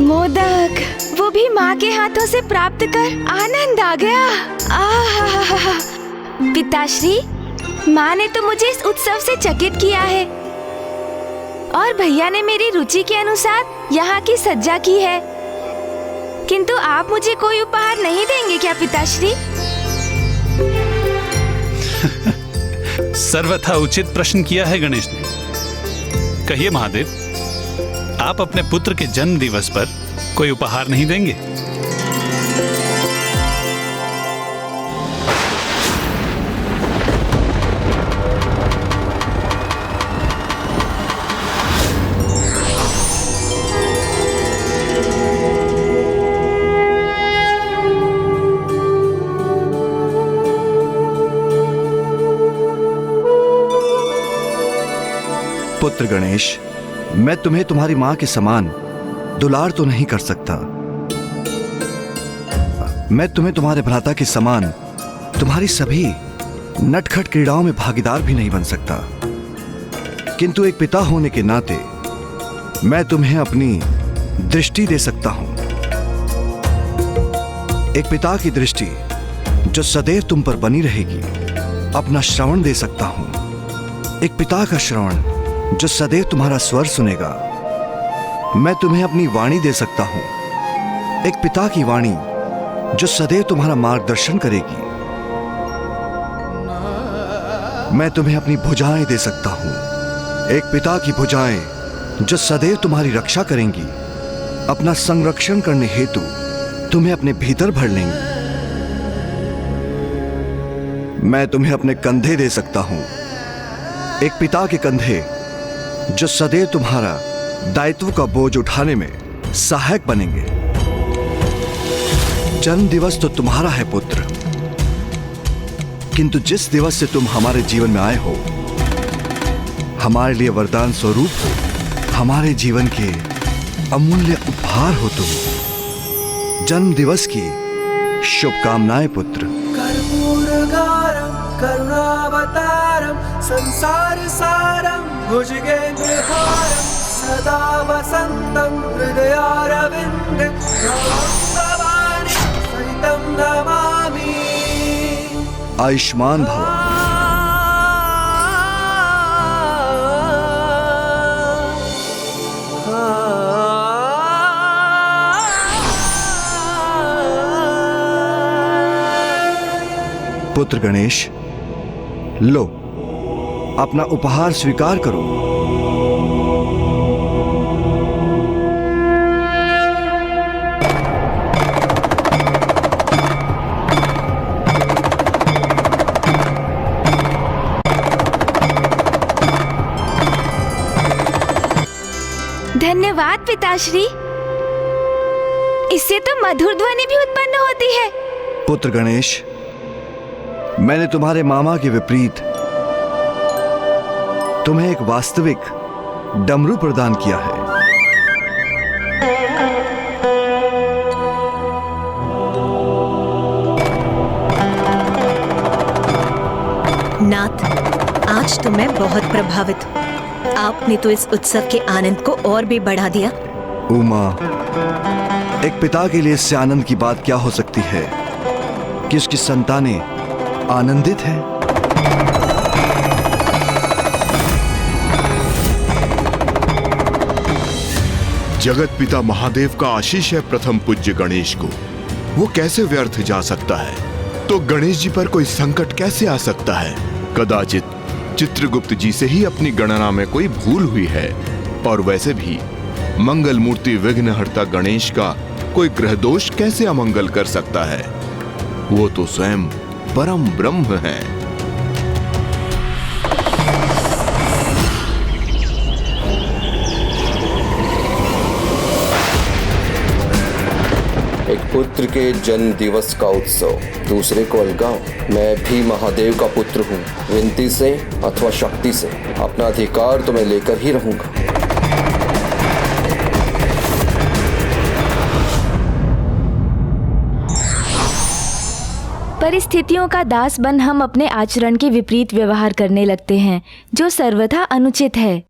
मोदक, वो भी माँ के हाथों से प्राप्त कर आनंद आ गया। आहा, पिताश्री, माँ ने तो मुझे इस उत्सव से चकित किया है और भैया ने मेरी रुचि के अनुसार यहाँ की सज्जा की है, किंतु आप मुझे कोई उपहार नहीं देंगे क्या पिताश्री? सर्वथा उचित प्रश्न किया है गणेश ने। कहिए महादेव, आप अपने पुत्र के जन्म दिवस पर कोई उपहार नहीं देंगे? पुत्र गणेश, मैं तुम्हें तुम्हारी मां के समान दुलार तो नहीं कर सकता। मैं तुम्हें तुम्हारे भ्राता के समान तुम्हारी सभी नटखट क्रीड़ाओं में भागीदार भी नहीं बन सकता, किंतु एक पिता होने के नाते मैं तुम्हें अपनी दृष्टि दे सकता हूं। एक पिता की दृष्टि जो सदैव तुम पर बनी रहेगी। अपना श्रवण दे सकता हूं, एक पिता का श्रवण जो सदैव तुम्हारा स्वर सुनेगा। मैं तुम्हें अपनी वाणी दे सकता हूं, एक पिता की वाणी जो सदैव तुम्हारा मार्गदर्शन करेगी। मैं तुम्हें अपनी भुजाएं दे सकता हूं, एक पिता की भुजाएं जो सदैव तुम्हारी रक्षा करेंगी, अपना संरक्षण करने हेतु तुम्हें अपने भीतर भर लेंगी। मैं तुम्हें अपने कंधे दे सकता हूं, एक पिता के कंधे जो सदैव तुम्हारा दायित्व का बोझ उठाने में सहायक बनेंगे। जन्म दिवस तो तुम्हारा है पुत्र, किंतु जिस दिवस से तुम हमारे जीवन में आए हो, हमारे लिए वरदान स्वरूप हो, हमारे जीवन के अमूल्य उपहार हो तुम। जन्म दिवस की शुभकामनाएं पुत्र। कर्पूरगारं करुणावतारं संसार सारं भुजगेन्द्रहारं सदा वसन्तं हृदयारविन्दे भवानी सहितं नमामि। आयुष्मान भव। पुत्र गणेश, लो अपना उपहार स्वीकार करो। धन्यवाद पिताश्री, इससे तो मधुर ध्वनि भी उत्पन्न होती है। पुत्र गणेश, मैंने तुम्हारे मामा के विपरीत तुम्हें एक वास्तविक डमरू प्रदान किया है। नाथ, आज तो मैं बहुत प्रभावित हूँ। आपने तो इस उत्सव के आनंद को और भी बढ़ा दिया। उमा, एक पिता के लिए इससे आनंद की बात क्या हो सकती है कि उसकी संतानें आनंदित है। जगत पिता महादेव का आशीष है प्रथम पूज्य गणेश को, वो कैसे व्यर्थ जा सकता है? तो गणेश जी पर कोई संकट कैसे आ सकता है? कदाचित चित्रगुप्त जी से ही अपनी गणना में कोई भूल हुई है। और वैसे भी मंगल मूर्ति विघ्नहर्ता गणेश का कोई ग्रह दोष कैसे अमंगल कर सकता है? वो तो स्वयं परम ब्रह्म है। एक पुत्र के जन्म दिवस का उत्सव दूसरे को अलगाओ। मैं भी महादेव का पुत्र हूँ। विनती से अथवा शक्ति से अपना अधिकार तो मैं लेकर ही रहूंगा। परिस्थितियों का दास बन हम अपने आचरण के विपरीत व्यवहार करने लगते हैं, जो सर्वथा अनुचित है।